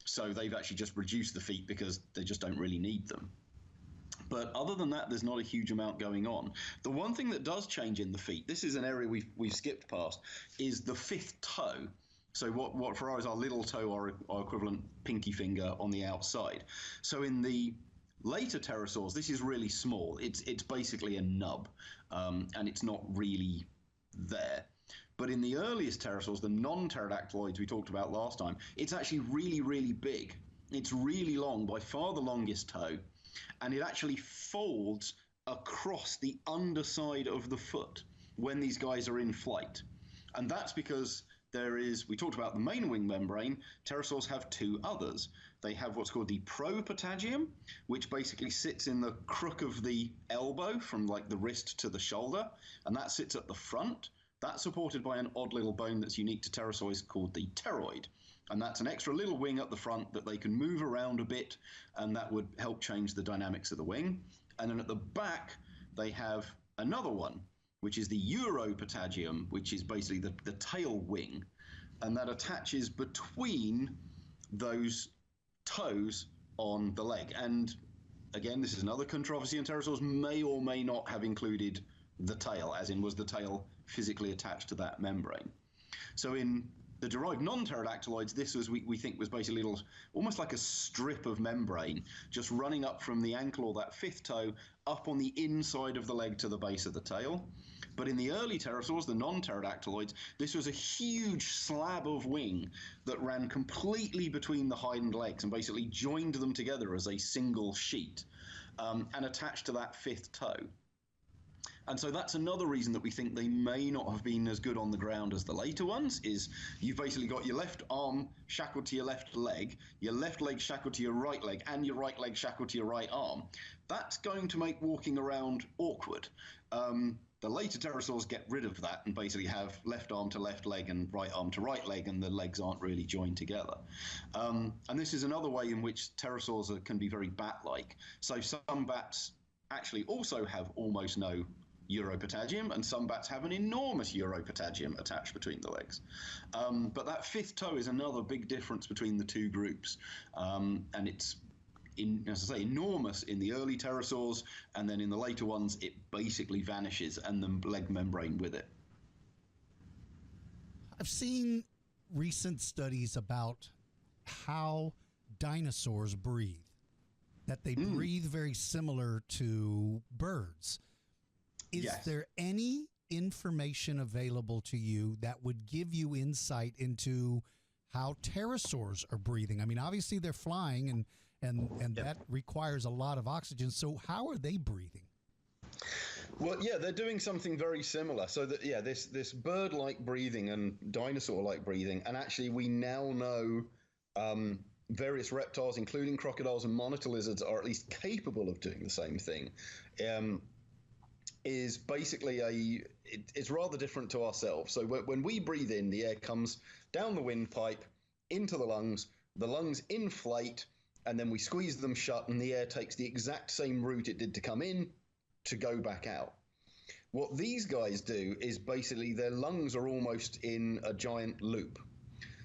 So they've actually just reduced the feet because they just don't really need them. But other than that, there's not a huge amount going on. The one thing that does change in the feet, this is an area we've skipped past, is the fifth toe. So what for us is our little toe, our equivalent pinky finger on the outside. So in the later pterosaurs, this is really small. It's basically a nub, and it's not really there. But in the earliest pterosaurs, the non-pterodactyloids we talked about last time, it's actually really, really big. It's really long, by far the longest toe, and it actually folds across the underside of the foot when these guys are in flight. And that's because we talked about the main wing membrane. Pterosaurs have two others. They have what's called the propatagium, which basically sits in the crook of the elbow from like the wrist to the shoulder, and that sits at the front. That's supported by an odd little bone that's unique to pterosaurs called the pteroid. And that's an extra little wing at the front that they can move around a bit, and that would help change the dynamics of the wing. And then at the back, they have another one, which is the uropatagium, which is basically the tail wing, and that attaches between those toes on the leg. And again, this is another controversy, and pterosaurs may or may not have included the tail, as in was the tail physically attached to that membrane. So in the derived non-pterodactyloids, this was, we think, was basically a little, almost like a strip of membrane, just running up from the ankle or that fifth toe up on the inside of the leg to the base of the tail. But in the early pterosaurs, the non-pterodactyloids, this was a huge slab of wing that ran completely between the hind legs and basically joined them together as a single sheet, and attached to that fifth toe. And so that's another reason that we think they may not have been as good on the ground as the later ones, is you've basically got your left arm shackled to your left leg shackled to your right leg, and your right leg shackled to your right arm. That's going to make walking around awkward. The later pterosaurs get rid of that and basically have left arm to left leg and right arm to right leg, and the legs aren't really joined together. And this is another way in which pterosaurs can be very bat-like. So some bats actually also have almost no uropatagium, and some bats have an enormous uropatagium attached between the legs. But that fifth toe is another big difference between the two groups, and it's, as I say, enormous in the early pterosaurs, and then in the later ones it basically vanishes, and the leg membrane with it. I've seen recent studies about how dinosaurs breathe, that they breathe very similar to birds. Is there any information available to you that would give you insight into how pterosaurs are breathing? I mean, obviously they're flying, and that requires a lot of oxygen. So how are they breathing? Well, yeah, they're doing something very similar. So that, this bird-like breathing and dinosaur-like breathing, and actually we now know various reptiles, including crocodiles and monitor lizards, are at least capable of doing the same thing. Is basically it's rather different to ourselves. So when we breathe in, the air comes down the windpipe into the lungs inflate, and then we squeeze them shut, and the air takes the exact same route it did to come in to go back out. What these guys do is basically their lungs are almost in a giant loop.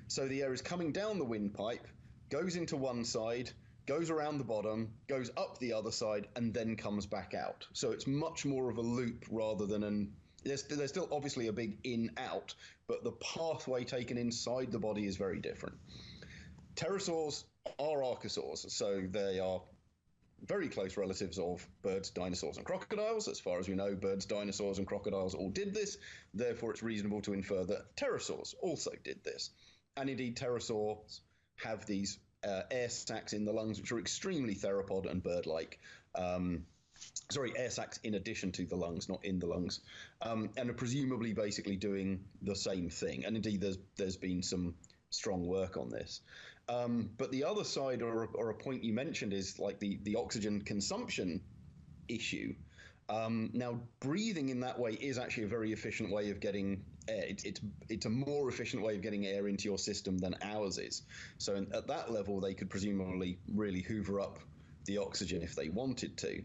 So the air is coming down the windpipe, goes into one side, goes around the bottom, goes up the other side, and then comes back out. So it's much more of a loop rather than there's still obviously a big in-out, but the pathway taken inside the body is very different. Pterosaurs are archosaurs, so they are very close relatives of birds, dinosaurs, and crocodiles. As far as we know, birds, dinosaurs, and crocodiles all did this. Therefore, it's reasonable to infer that pterosaurs also did this. And indeed, pterosaurs have these air sacs in the lungs, which are extremely theropod and bird-like. Air sacs in addition to the lungs, not in the lungs, and are presumably basically doing the same thing. And indeed, there's been some strong work on this. But the other side, or a point you mentioned, is like the oxygen consumption issue. Now, breathing in that way is actually a very efficient way of getting air. It's a more efficient way of getting air into your system than ours is. So at that level, they could presumably really hoover up the oxygen if they wanted to.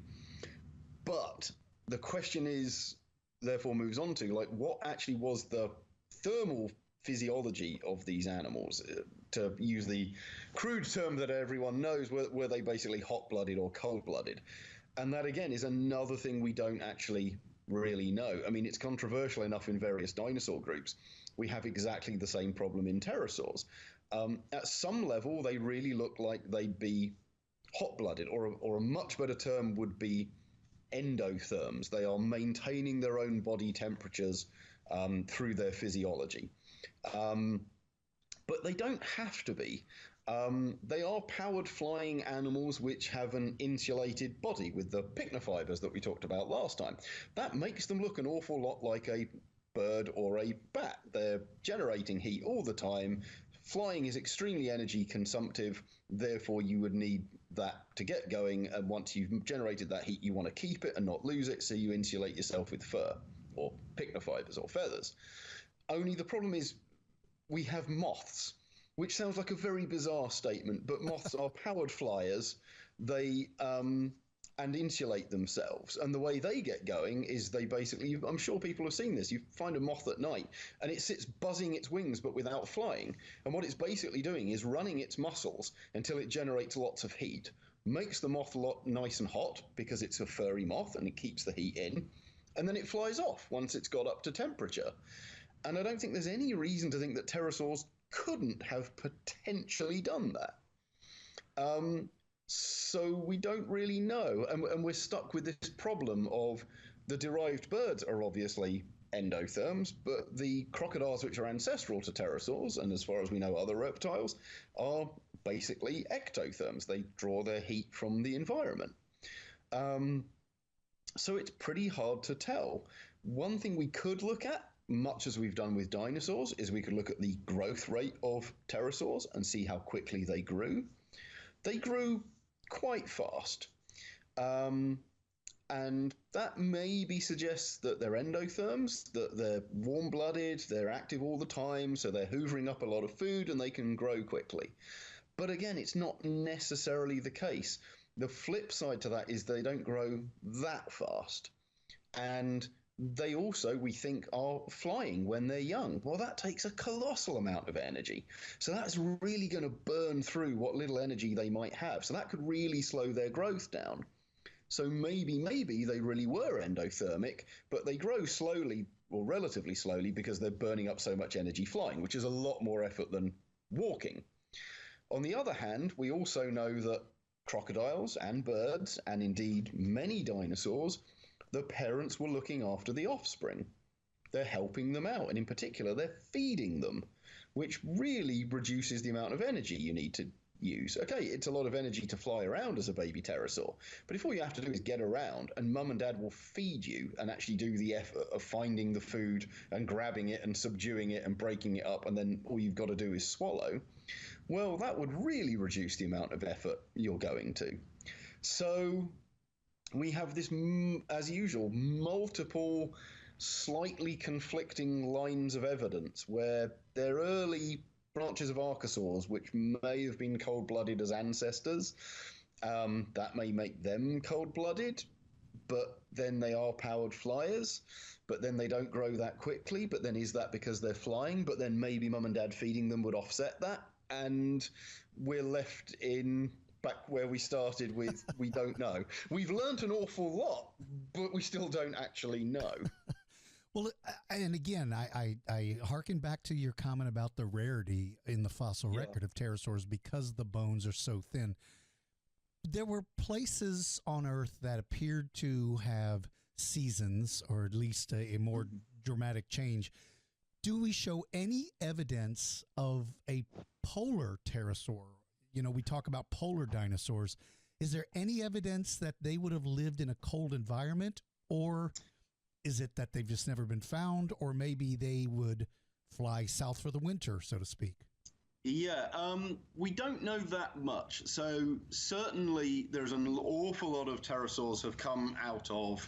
But the question is, therefore, moves on to, like, what actually was the thermal physiology of these animals? To use the crude term that everyone knows, were they basically hot-blooded or cold-blooded? And that, again, is another thing we don't actually really know. I mean, it's controversial enough in various dinosaur groups. We have exactly the same problem in pterosaurs. At some level, they really look like they'd be hot-blooded, or a much better term would be endotherms. They are maintaining their own body temperatures through their physiology. But they don't have to be. They are powered flying animals which have an insulated body with the pycnofibers that we talked about last time. That makes them look an awful lot like a bird or a bat. They're generating heat all the time. Flying is extremely energy consumptive, therefore you would need that to get going, and once you've generated that heat, you want to keep it and not lose it, so you insulate yourself with fur or pycnofibers or feathers. Only the problem is we have moths. which sounds like a very bizarre statement, but moths are powered flyers. They and insulate themselves. And the way they get going is they basically, I'm sure people have seen this, you find a moth at night and it sits buzzing its wings but without flying. And what it's basically doing is running its muscles until it generates lots of heat, makes the moth nice and hot because it's a furry moth and it keeps the heat in, and then it flies off once it's got up to temperature. And I don't think there's any reason to think that pterosaurs couldn't have potentially done that. So we don't really know, and we're stuck with this problem of the derived birds are obviously endotherms, but the crocodiles, which are ancestral to pterosaurs, and as far as we know other reptiles, are basically ectotherms. They draw their heat from the environment. So it's pretty hard to tell. One thing we could look at, much as we've done with dinosaurs, is we could look at the growth rate of pterosaurs and see how quickly they grew. They grew quite fast. And that maybe suggests that they're endotherms, that they're warm-blooded, they're active all the time, so they're hoovering up a lot of food and they can grow quickly. But again, it's not necessarily the case. The flip side to that is they don't grow that fast. And they also, we think, are flying when they're young. Well, that takes a colossal amount of energy. So that's really going to burn through what little energy they might have. So that could really slow their growth down. So maybe they really were endothermic, but they grow slowly, or relatively slowly, because they're burning up so much energy flying, which is a lot more effort than walking. On the other hand, we also know that crocodiles and birds, and indeed many dinosaurs, the parents were looking after the offspring. They're helping them out, and in particular, they're feeding them, which really reduces the amount of energy you need to use. Okay, it's a lot of energy to fly around as a baby pterosaur, but if all you have to do is get around and mum and dad will feed you and actually do the effort of finding the food and grabbing it and subduing it and breaking it up, and then all you've got to do is swallow, well, that would really reduce the amount of effort you're going to. So we have this, as usual, multiple slightly conflicting lines of evidence where they're early branches of archosaurs, which may have been cold-blooded as ancestors. That may make them cold-blooded, but then they are powered flyers, but then they don't grow that quickly. But then is that because they're flying? But then maybe mum and dad feeding them would offset that. And we're left in back where we started with, we don't know. We've learnt an awful lot, but we still don't actually know. Well, and again, I hearken back to your comment about the rarity in the fossil record of pterosaurs because the bones are so thin. There were places on Earth that appeared to have seasons, or at least a more dramatic change. Do we show any evidence of a polar pterosaur? You know, we talk about polar dinosaurs. Is there any evidence that they would have lived in a cold environment, or is it that they've just never been found, or maybe they would fly south for the winter, so to speak? Yeah, we don't know that much. So certainly there's an awful lot of pterosaurs have come out of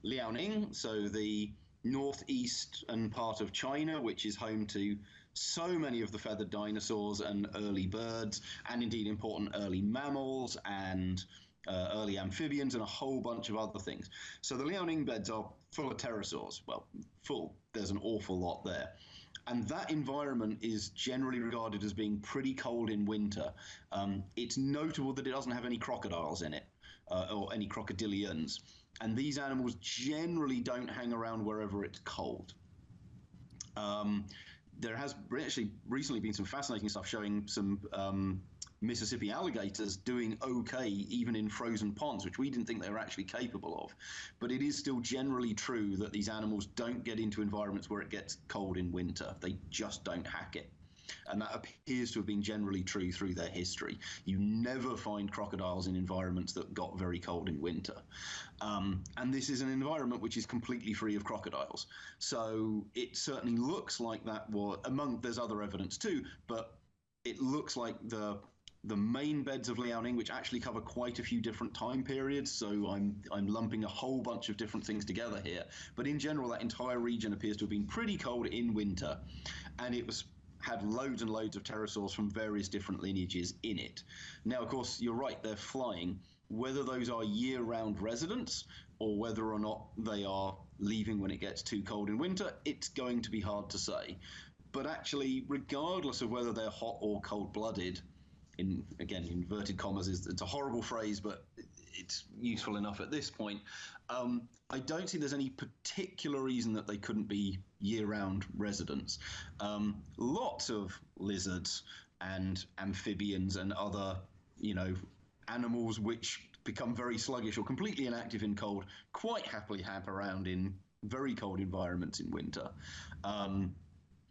Liaoning, so the northeast and part of China, which is home to so many of the feathered dinosaurs and early birds, and indeed important early mammals and early amphibians and a whole bunch of other things. So the Liaoning beds are full of pterosaurs. Well, full. There's an awful lot there. And that environment is generally regarded as being pretty cold in winter. It's notable that it doesn't have any crocodiles in it, or any crocodilians. And these animals generally don't hang around wherever it's cold. There has actually recently been some fascinating stuff showing some Mississippi alligators doing okay even in frozen ponds, which we didn't think they were actually capable of. But it is still generally true that these animals don't get into environments where it gets cold in winter. They just don't hack it. And that appears to have been generally true through their history. You never find crocodiles in environments that got very cold in winter. And this is an environment which is completely free of crocodiles. So it certainly looks like that was there's other evidence too, but it looks like the main beds of Liaoning, which actually cover quite a few different time periods, so I'm lumping a whole bunch of different things together here. But in general, that entire region appears to have been pretty cold in winter, and it was had loads and loads of pterosaurs from various different lineages in it. Now, of course, you're right, they're flying. Whether those are year-round residents or whether or not they are leaving when it gets too cold in winter, it's going to be hard to say. But actually, regardless of whether they're hot or cold-blooded, in, again, inverted commas, it's a horrible phrase, but it's useful enough at this point. I don't see there's any particular reason that they couldn't be year-round residents. Lots of lizards and amphibians and other, animals which become very sluggish or completely inactive in cold quite happily hang around in very cold environments in winter. And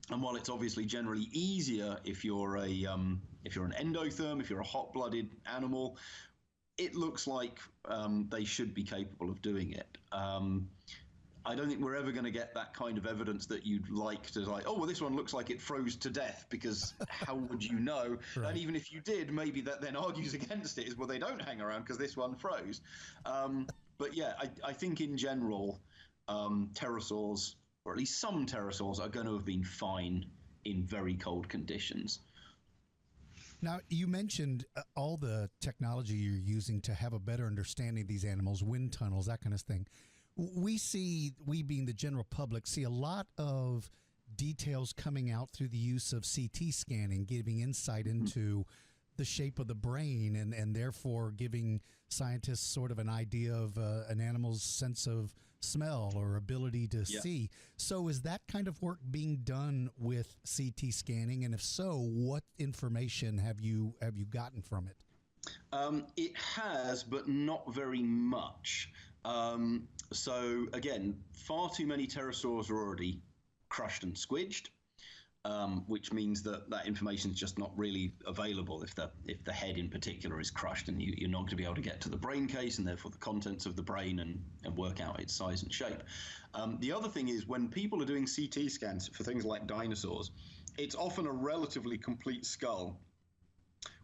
while it's obviously generally easier if you're an endotherm, if you're a hot-blooded animal, it looks like they should be capable of doing it. I don't think we're ever going to get that kind of evidence that you'd like to oh, well, this one looks like it froze to death, because how would you know? Right. And even if you did, maybe that then argues against it, is, well, they don't hang around because this one froze. But yeah, I think in general, pterosaurs, or at least some pterosaurs, are going to have been fine in very cold conditions. Now, you mentioned all the technology you're using to have a better understanding of these animals, wind tunnels, that kind of thing. We being the general public, see a lot of details coming out through the use of CT scanning, giving insight into the shape of the brain and therefore giving scientists sort of an idea of an animal's sense of smell or ability to see. So is that kind of work being done with CT scanning? And if so, what information have you gotten from it? It has, but not very much. So again, far too many pterosaurs are already crushed and squidged, which means that information is just not really available if the head in particular is crushed, and you're not going to be able to get to the brain case and therefore the contents of the brain and work out its size and shape. The other thing is, when people are doing CT scans for things like dinosaurs, it's often a relatively complete skull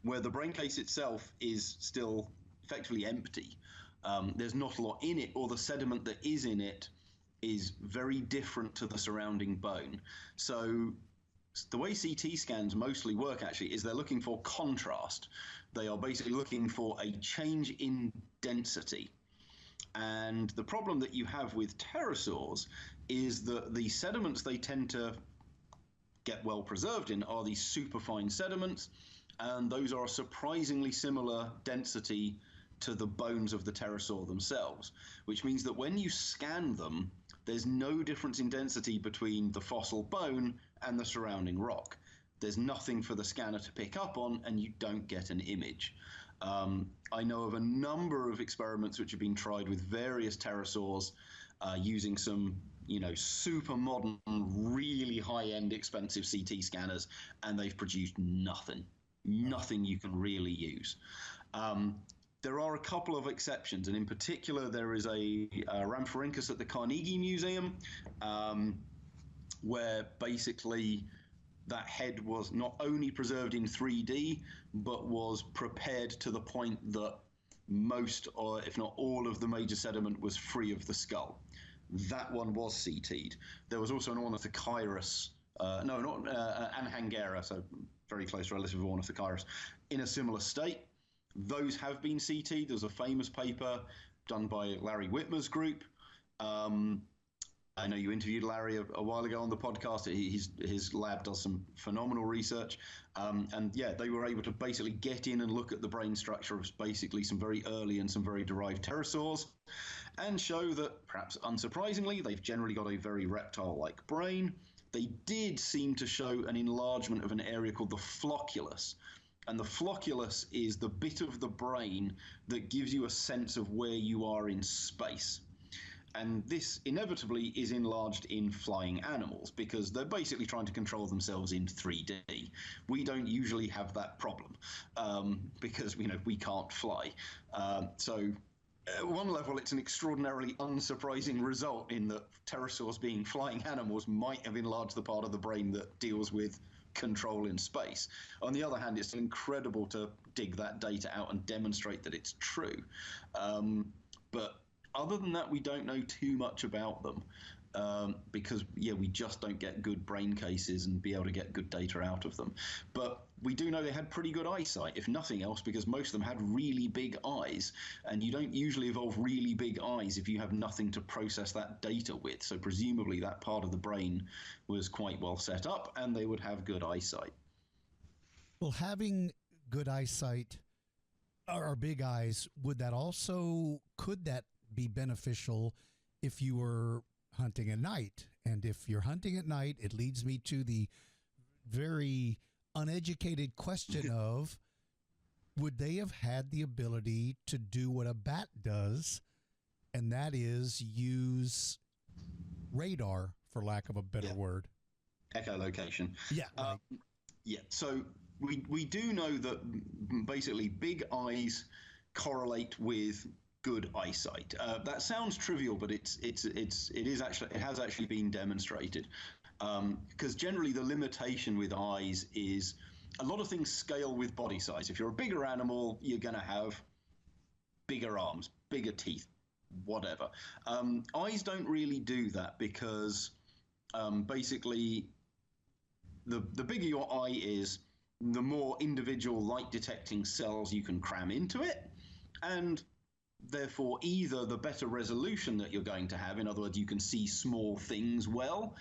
where the brain case itself is still effectively empty. There's not a lot in it, or the sediment that is in it is very different to the surrounding bone. So the way CT scans mostly work, actually, is they're looking for contrast. They are basically looking for a change in density. And the problem that you have with pterosaurs is that the sediments they tend to get well preserved in are these superfine sediments, and those are a surprisingly similar density to the bones of the pterosaur themselves, which means that when you scan them, there's no difference in density between the fossil bone and the surrounding rock. There's nothing for the scanner to pick up on, and you don't get an image. I know of a number of experiments which have been tried with various pterosaurs using some, super modern, really high-end, expensive CT scanners, and they've produced nothing you can really use. There are a couple of exceptions, and in particular, there is a Rhamphorhynchus at the Carnegie Museum, where basically that head was not only preserved in 3D, but was prepared to the point that most, or if not all, of the major sediment was free of the skull. That one was CT'd. There was also an Ornithochirus, Anhangera, so very close relative of Ornithochirus, in a similar state. Those have been CT'd. There's a famous paper done by Larry Whitmer's group. I know you interviewed Larry a while ago on the podcast. His lab does some phenomenal research. And yeah, they were able to basically get in and look at the brain structure of basically some very early and some very derived pterosaurs, and show that, perhaps unsurprisingly, they've generally got a very reptile-like brain. They did seem to show an enlargement of an area called the flocculus. And the flocculus is the bit of the brain that gives you a sense of where you are in space. And this inevitably is enlarged in flying animals because they're basically trying to control themselves in 3D. We don't usually have that problem because we can't fly. So at one level, it's an extraordinarily unsurprising result in that pterosaurs, being flying animals, might have enlarged the part of the brain that deals with control in space. On the other hand, it's incredible to dig that data out and demonstrate that it's true. But other than that, we don't know too much about them. because we just don't get good brain cases and be able to get good data out of them. But we do know they had pretty good eyesight, if nothing else, because most of them had really big eyes, and you don't usually evolve really big eyes if you have nothing to process that data with. So presumably that part of the brain was quite well set up, and they would have good eyesight. Well, having good eyesight or big eyes, could that be beneficial if you were hunting at night? And if you're hunting at night, it leads me to the very uneducated question of, would they have had the ability to do what a bat does, and that is use radar, for lack of a better word? Echolocation. Yeah. Right. So we do know that basically big eyes correlate with good eyesight. That sounds trivial, but it has actually been demonstrated. Because generally the limitation with eyes is a lot of things scale with body size. If you're a bigger animal, you're going to have bigger arms, bigger teeth, whatever. Eyes don't really do that because basically the bigger your eye is, the more individual light detecting cells you can cram into it, and therefore either the better resolution that you're going to have, in other words, you can see small things well,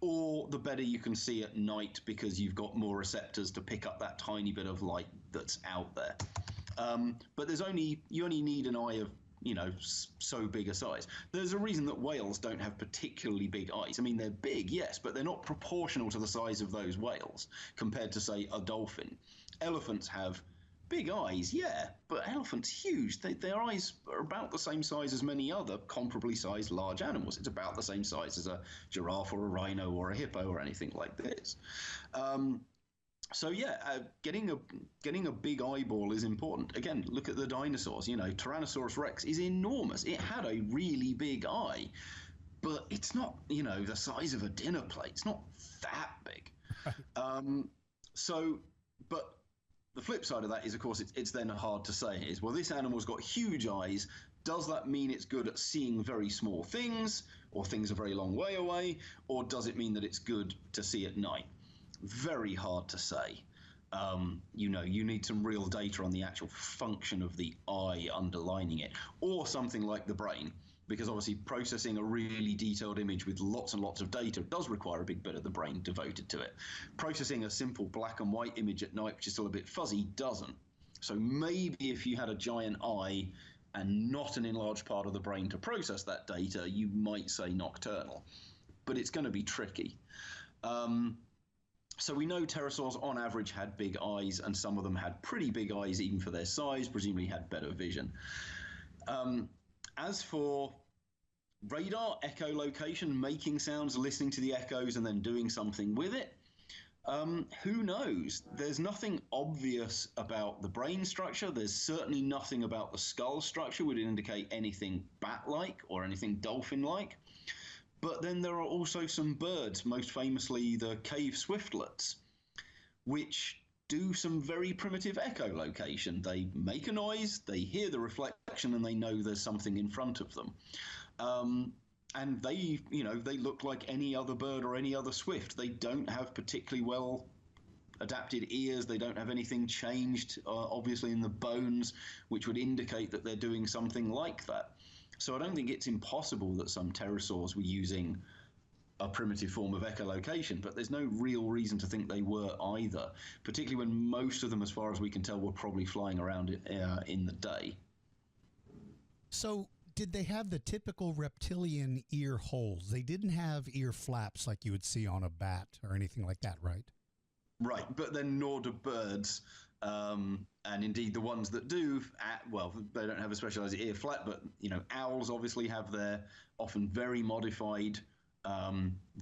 or the better you can see at night because you've got more receptors to pick up that tiny bit of light that's out there. But you only need an eye of so big a size. There's a reason that whales don't have particularly big eyes. I mean, they're big, yes, but they're not proportional to the size of those whales compared to, say, a dolphin. Elephants have big eyes, yeah, but elephants huge. Their eyes are about the same size as many other comparably sized large animals. It's about the same size as a giraffe or a rhino or a hippo or anything like this. Getting a big eyeball is important. Again, look at the dinosaurs. Tyrannosaurus Rex is enormous. It had a really big eye, but it's not, the size of a dinner plate. It's not that big. But the flip side of that is, of course, it's then hard to say is, well, this animal's got huge eyes. Does that mean it's good at seeing very small things or things a very long way away? Or does it mean that it's good to see at night? Very hard to say. You need some real data on the actual function of the eye underlining it, or something like the brain, because obviously processing a really detailed image with lots and lots of data does require a big bit of the brain devoted to it. Processing a simple black and white image at night, which is still a bit fuzzy, doesn't. So maybe if you had a giant eye and not an enlarged part of the brain to process that data, you might say nocturnal, but it's going to be tricky. So we know pterosaurs on average had big eyes, and some of them had pretty big eyes even for their size, presumably had better vision. As for radar, echolocation, making sounds, listening to the echoes and then doing something with it, who knows? There's nothing obvious about the brain structure. There's certainly nothing about the skull structure would indicate anything bat-like or anything dolphin-like. But then there are also some birds, most famously the cave swiftlets, which do some very primitive echolocation. They make a noise, they hear the reflection, and they know there's something in front of them. And they look like any other bird or any other swift. They don't have particularly well adapted ears. They don't have anything changed, obviously, in the bones, which would indicate that they're doing something like that. So I don't think it's impossible that some pterosaurs were using a primitive form of echolocation, but there's no real reason to think they were either, particularly when most of them, as far as we can tell, were probably flying around in the day. So did they have the typical reptilian ear holes? They didn't have ear flaps like you would see on a bat or anything like that, right? Right, but then nor do birds. And indeed, the ones that do, they don't have a specialized ear flap, but owls obviously have their often very modified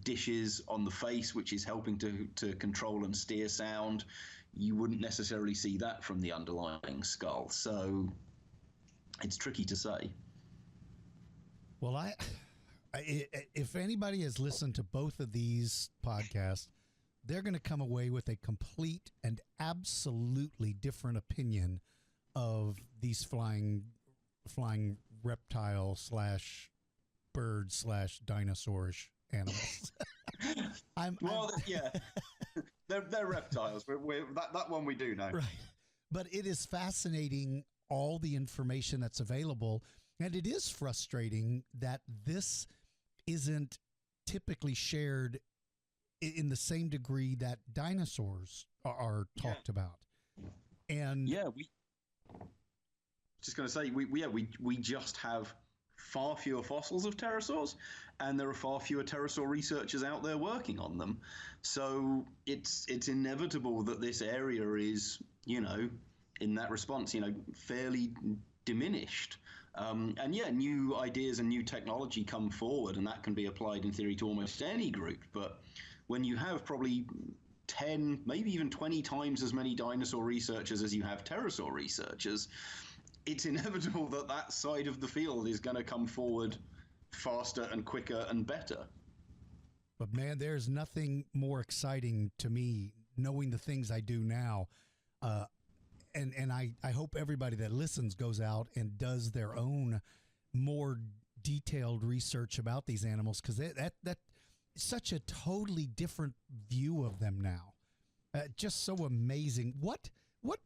dishes on the face, which is helping to control and steer sound. You wouldn't necessarily see that from the underlying skull, so it's tricky to say. Well, if anybody has listened to both of these podcasts, they're going to come away with a complete and absolutely different opinion of these flying reptile bird/dinosaurish animals. Yeah, they're reptiles. That one we do know. Right. But it is fascinating, all the information that's available. And it is frustrating that this isn't typically shared in the same degree that dinosaurs are talked about. And we just going to say we just have far fewer fossils of pterosaurs, and there are far fewer pterosaur researchers out there working on them. So it's inevitable that this area is, in that response, fairly diminished. And new ideas and new technology come forward, and that can be applied in theory to almost any group. But when you have probably 10, maybe even 20 times as many dinosaur researchers as you have pterosaur researchers, it's inevitable that that side of the field is going to come forward faster and quicker and better. But man, there's nothing more exciting to me knowing the things I do now. And I hope everybody that listens goes out and does their own more detailed research about these animals, because that's such a totally different view of them now. Just so amazing. What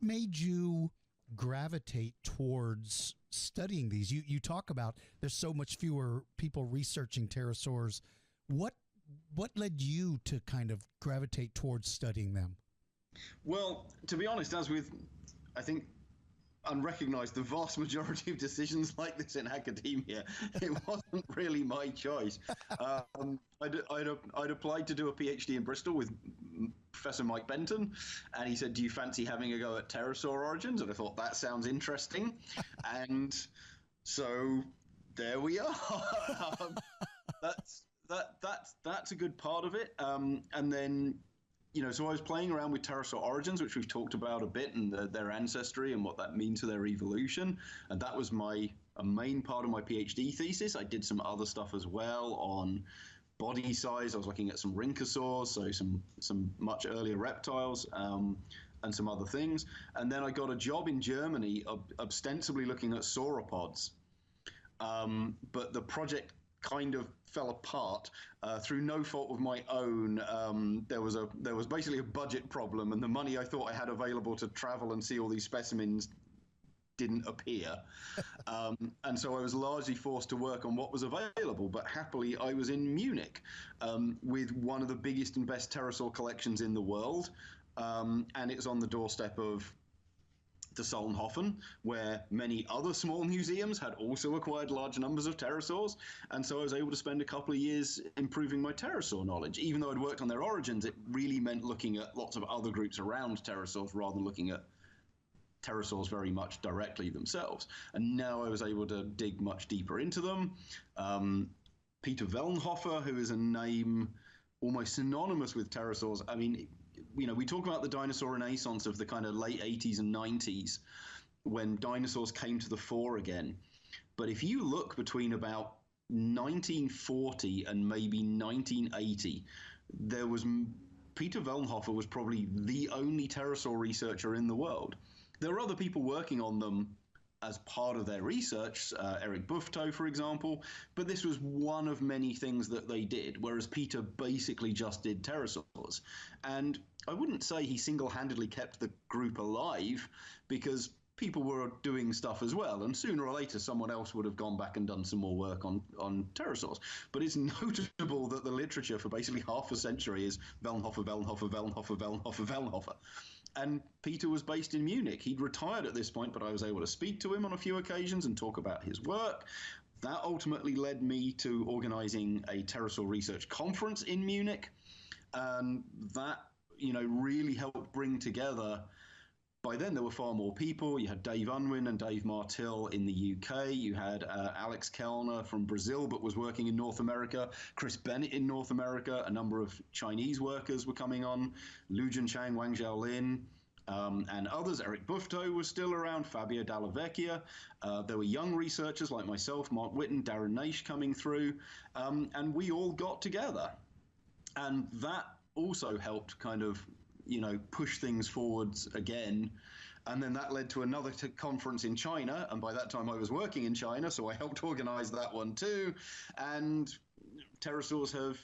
made you gravitate towards studying these? You talk about there's so much fewer people researching pterosaurs. What led you to kind of gravitate towards studying them? Well, to be honest, as with, I think, unrecognized, the vast majority of decisions like this in academia, it wasn't really my choice. I'd applied to do a PhD in Bristol with Professor Mike Benton, and he said, "Do you fancy having a go at pterosaur origins?" And I thought, that sounds interesting. And so there we are. That's a good part of it. And then, so I was playing around with pterosaur origins, which we've talked about a bit, and their ancestry and what that means to their evolution. And that was a main part of my PhD thesis. I did some other stuff as well on body size. I was looking at some rhynchosaurs, so some much earlier reptiles, and some other things. And then I got a job in Germany, ostensibly looking at sauropods. But the project kind of fell apart through no fault of my own. There was basically a budget problem, and the money I thought I had available to travel and see all these specimens didn't appear. And so I was largely forced to work on what was available. But happily, I was in Munich with one of the biggest and best pterosaur collections in the world. And it's on the doorstep of the Solnhofen, where many other small museums had also acquired large numbers of pterosaurs. And so I was able to spend a couple of years improving my pterosaur knowledge. Even though I'd worked on their origins, it really meant looking at lots of other groups around pterosaurs rather than looking at pterosaurs very much directly themselves. And now I was able to dig much deeper into them. Peter Wellenhofer, who is a name almost synonymous with pterosaurs. I mean, we talk about the dinosaur renaissance of the kind of late 80s and 90s when dinosaurs came to the fore again. But if you look between about 1940 and maybe 1980, Peter Wellenhofer was probably the only pterosaur researcher in the world. There are other people working on them as part of their research, Eric Buffetot, for example, but this was one of many things that they did, whereas Peter basically just did pterosaurs. And I wouldn't say he single-handedly kept the group alive, because people were doing stuff as well, and sooner or later someone else would have gone back and done some more work on pterosaurs. But it's notable that the literature for basically half a century is Wellenhofer, Wellenhofer, Wellenhofer, Wellenhofer, Wellenhofer. And Peter was based in Munich. He'd retired at this point, but I was able to speak to him on a few occasions and talk about his work. That ultimately led me to organizing a pterosaur research conference in Munich. And that, really helped bring together. By then, there were far more people. You had Dave Unwin and Dave Martill in the UK. You had Alex Kellner from Brazil, but was working in North America. Chris Bennett in North America. A number of Chinese workers were coming on. Lu Junchang, Wang Xiaolin, and others. Eric Buffetot was still around. Fabio Dalla Vecchia. There were young researchers like myself, Mark Whitten, Darren Naish coming through. And we all got together. And that also helped kind of push things forwards again. And then that led to another conference in China. And by that time, I was working in China, so I helped organize that one too. And pterosaurs have,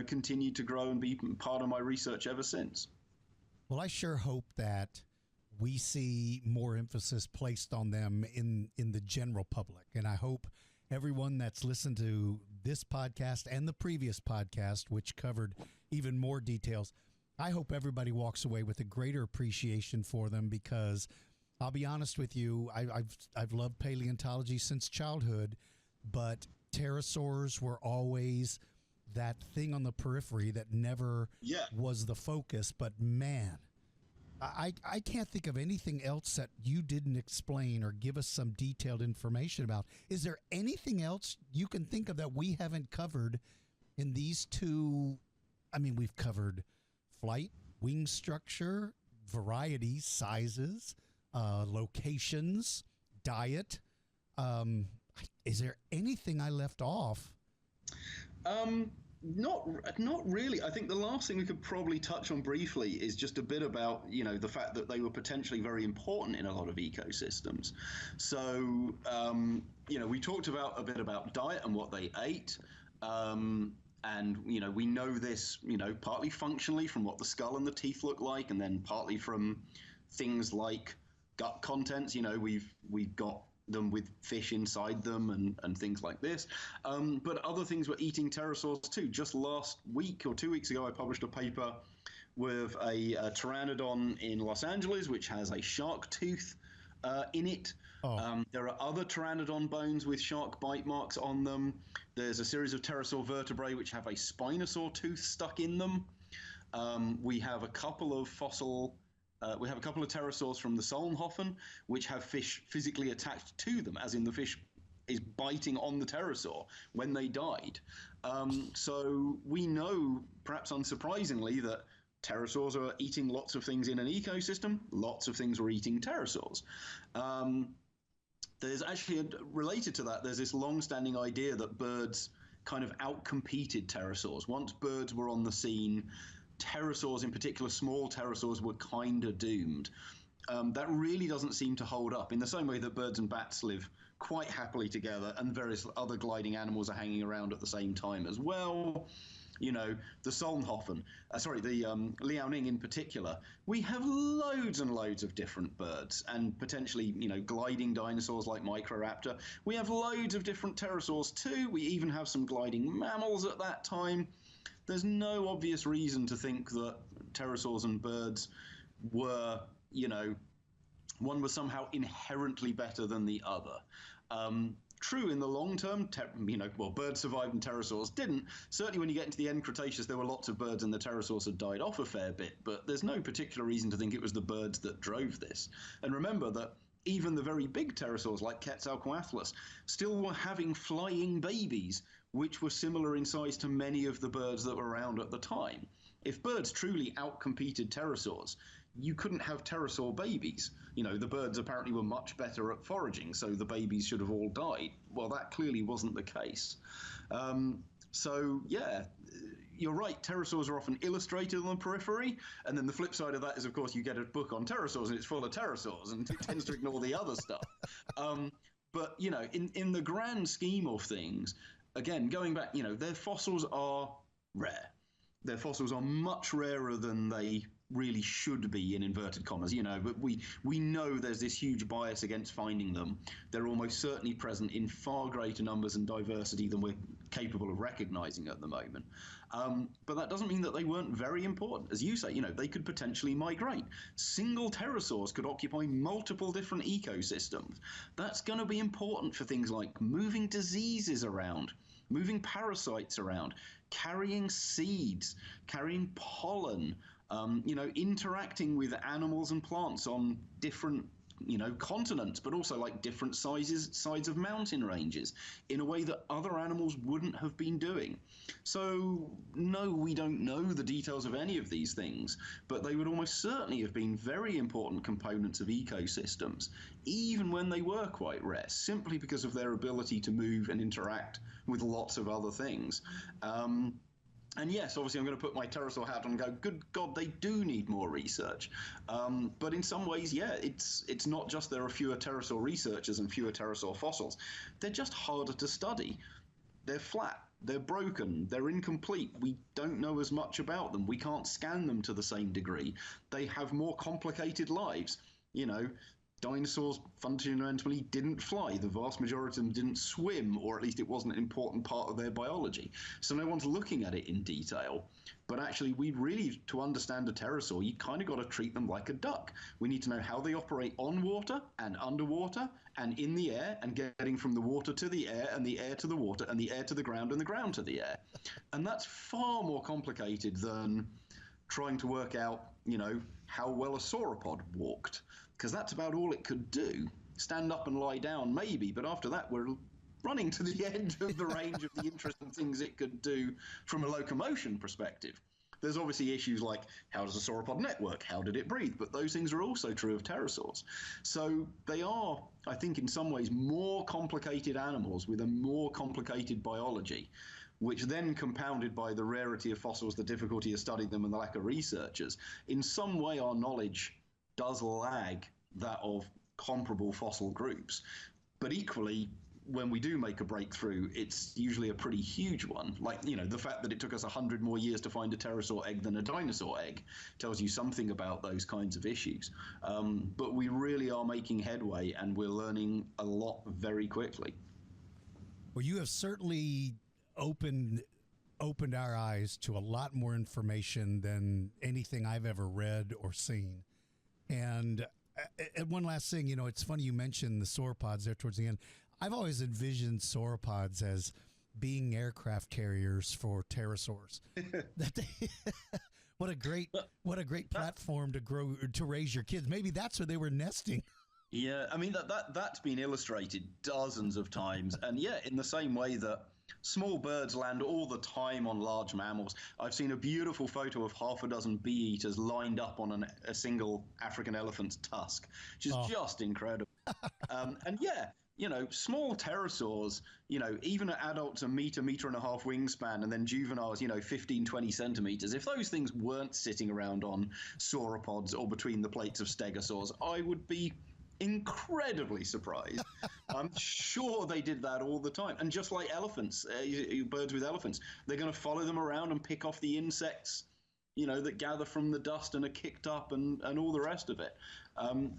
continued to grow and be part of my research ever since. Well, I sure hope that we see more emphasis placed on them in the general public. And I hope everyone that's listened to this podcast and the previous podcast, which covered even more details, I hope everybody walks away with a greater appreciation for them, because I'll be honest with you, I've loved paleontology since childhood, but pterosaurs were always that thing on the periphery that never was the focus. But man, I can't think of anything else that you didn't explain or give us some detailed information about. Is there anything else you can think of that we haven't covered in these two? I mean, we've covered flight, wing structure, varieties, sizes, locations, diet. Is there anything I left off? Not really. I think the last thing we could probably touch on briefly is just a bit about, the fact that they were potentially very important in a lot of ecosystems. So, we talked a bit about diet and what they ate. And, we know this, partly functionally from what the skull and the teeth look like, and then partly from things like gut contents. We've got them with fish inside them and things like this. But other things were eating pterosaurs too. Just last week or 2 weeks ago, I published a paper with a pteranodon in Los Angeles, which has a shark tooth in it. There are other pteranodon bones with shark bite marks on them. There's a series of pterosaur vertebrae which have a spinosaur tooth stuck in them. We have a couple of pterosaurs from the Solnhofen, which have fish physically attached to them, as in the fish is biting on the pterosaur when they died. So we know, perhaps unsurprisingly, that pterosaurs are eating lots of things in an ecosystem. Lots of things were eating pterosaurs. There's actually, related to that, there's this long-standing idea that birds kind of outcompeted pterosaurs. Once birds were on the scene, pterosaurs, in particular small pterosaurs, were kind of doomed. That really doesn't seem to hold up, in the same way that birds and bats live quite happily together and various other gliding animals are hanging around at the same time as well. The Solnhofen, the Liaoning in particular, we have loads and loads of different birds, and potentially, gliding dinosaurs like Microraptor. We have loads of different pterosaurs too. We even have some gliding mammals at that time. There's no obvious reason to think that pterosaurs and birds were, one was somehow inherently better than the other. True, in the long term, birds survived and pterosaurs didn't. Certainly when you get into the end Cretaceous, there were lots of birds and the pterosaurs had died off a fair bit, but there's no particular reason to think it was the birds that drove this. And remember that even the very big pterosaurs like Quetzalcoatlus still were having flying babies, which were similar in size to many of the birds that were around at the time. If birds truly outcompeted pterosaurs, you couldn't have pterosaur babies. The birds apparently were much better at foraging, so the babies should have all died. Well, that clearly wasn't the case. You're right, pterosaurs are often illustrated on the periphery, and then the flip side of that is, of course, you get a book on pterosaurs and it's full of pterosaurs, and it tends to ignore the other stuff. But, in the grand scheme of things, again, going back, their fossils are rare. Their fossils are much rarer than they really should be, in inverted commas, but we know there's this huge bias against finding them. They're almost certainly present in far greater numbers and diversity than we're capable of recognizing at the moment. But that doesn't mean that they weren't very important. As you say, they could potentially migrate. Single pterosaurs could occupy multiple different ecosystems. That's going to be important for things like moving diseases around, moving parasites around, carrying seeds, carrying pollen, interacting with animals and plants on different, continents, but also like different sides of mountain ranges in a way that other animals wouldn't have been doing. So, no, we don't know the details of any of these things, but they would almost certainly have been very important components of ecosystems, even when they were quite rare, simply because of their ability to move and interact with lots of other things. And yes, obviously, I'm going to put my pterosaur hat on and go, good God, they do need more research. But in some ways, yeah, it's not just there are fewer pterosaur researchers and fewer pterosaur fossils. They're just harder to study. They're flat. They're broken. They're incomplete. We don't know as much about them. We can't scan them to the same degree. They have more complicated lives. You know, dinosaurs fundamentally didn't fly. The vast majority of them didn't swim, or at least it wasn't an important part of their biology. So no one's looking at it in detail. But actually, we really, to understand a pterosaur, you kind of got to treat them like a duck. We need to know how they operate on water and underwater and in the air, and getting from the water to the air and the air to the water and the air to the ground and the ground to the air. And that's far more complicated than trying to work out, you know, how well a sauropod walked, because that's about all it could do. Stand up and lie down, maybe, but after that, we're running to the end of the range of the interesting things it could do from a locomotion perspective. There's obviously issues like, how does a sauropod network? How did it breathe? But those things are also true of pterosaurs. So they are, I think, in some ways, more complicated animals with a more complicated biology, which then, compounded by the rarity of fossils, the difficulty of studying them, and the lack of researchers, in some way our knowledge does lag that of comparable fossil groups. But equally, when we do make a breakthrough, it's usually a pretty huge one. Like, you know, the fact that it took us 100 more years to find a pterosaur egg than a dinosaur egg tells you something about those kinds of issues. But we really are making headway, and we're learning a lot very quickly. Well, you have certainly opened our eyes to a lot more information than anything I've ever read or seen. And one last thing, you know, it's funny you mentioned the sauropods there towards the end. I've always envisioned sauropods as being aircraft carriers for pterosaurs. What a great platform to raise your kids. Maybe that's where they were nesting. Yeah, I mean that's been illustrated dozens of times, and yeah, in the same way that small birds land all the time on large mammals. I've seen a beautiful photo of half a dozen bee-eaters lined up on a single African elephant's tusk, which is just incredible. And yeah, you know, small pterosaurs, you know, even at adults a meter and a half wingspan, and then juveniles, you know, 15, 20 centimeters. If those things weren't sitting around on sauropods or between the plates of stegosaurs, I would be incredibly surprised. I'm sure they did that all the time. And just like elephants, birds with elephants, they're going to follow them around and pick off the insects, you know, that gather from the dust and are kicked up and all the rest of it.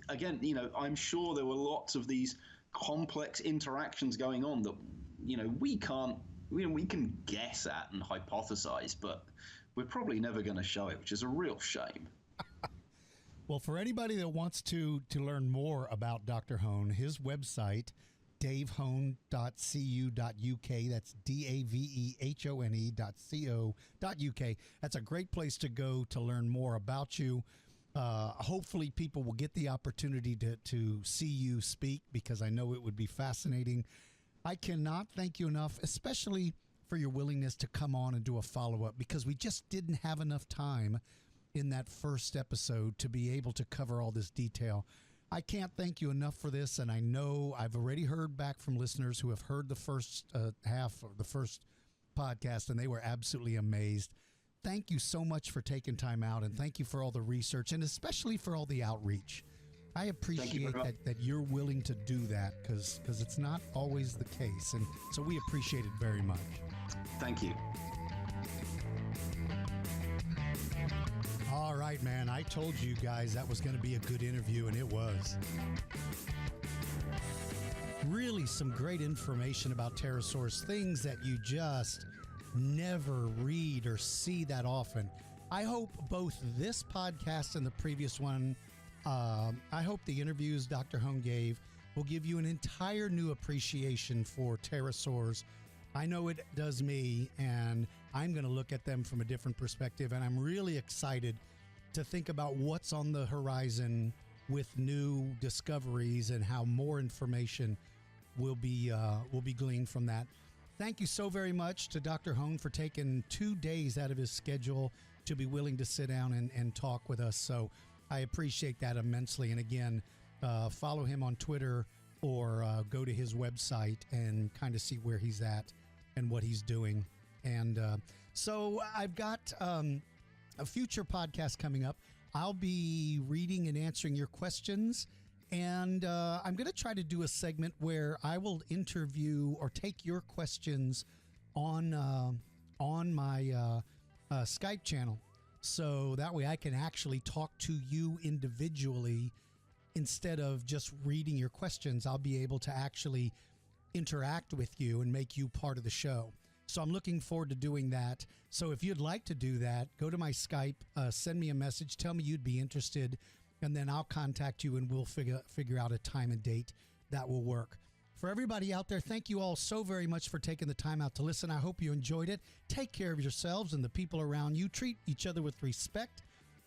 Again, you know, I'm sure there were lots of these complex interactions going on that, you know, we can guess at and hypothesize, but we're probably never going to show it, which is a real shame. Well, for anybody that wants to learn more about Dr. Hone, his website, davehone.cu.uk, that's davehone.co.uk. That's a great place to go to learn more about you. Hopefully people will get the opportunity to see you speak, because I know it would be fascinating. I cannot thank you enough, especially for your willingness to come on and do a follow-up, because we just didn't have enough time in that first episode to be able to cover all this detail. I can't thank you enough for this, and I know I've already heard back from listeners who have heard the first half of the first podcast, and they were absolutely amazed. Thank you so much for taking time out, and thank you for all the research, and especially for all the outreach. I appreciate that you're willing to do that, because it's not always the case, and so we appreciate it very much. Thank you. All right, man. I told you guys that was going to be a good interview, and it was. Really some great information about pterosaurs, things that you just never read or see that often. I hope both this podcast and the previous one, I hope the interviews Dr. Hone gave will give you an entire new appreciation for pterosaurs. I know it does me, and I'm going to look at them from a different perspective, and I'm really excited to think about what's on the horizon with new discoveries and how more information will be gleaned from that. Thank you so very much to Dr. Hone for taking 2 days out of his schedule to be willing to sit down and talk with us. So I appreciate that immensely. And again, follow him on Twitter or go to his website and kind of see where he's at and what he's doing. And So I've got a future podcast coming up. I'll be reading and answering your questions. And I'm going to try to do a segment where I will interview or take your questions on my Skype channel. So that way I can actually talk to you individually instead of just reading your questions. I'll be able to actually interact with you and make you part of the show. So I'm looking forward to doing that. So if you'd like to do that, go to my Skype, send me a message, tell me you'd be interested, and then I'll contact you and we'll figure out a time and date that will work. For everybody out there, thank you all so very much for taking the time out to listen. I hope you enjoyed it. Take care of yourselves and the people around you. Treat each other with respect.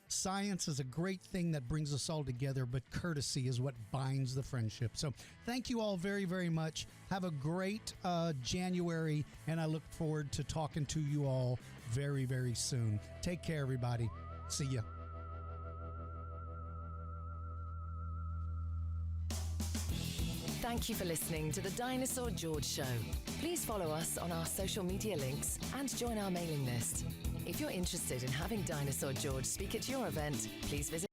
Science is a great thing that brings us all together, but courtesy is what binds the friendship. So thank you all very, very much. Have a great January, and I look forward to talking to you all very, very soon. Take care, everybody. See ya. Thank you for listening to the Dinosaur George Show. Please follow us on our social media links and join our mailing list. If you're interested in having Dinosaur George speak at your event, please visit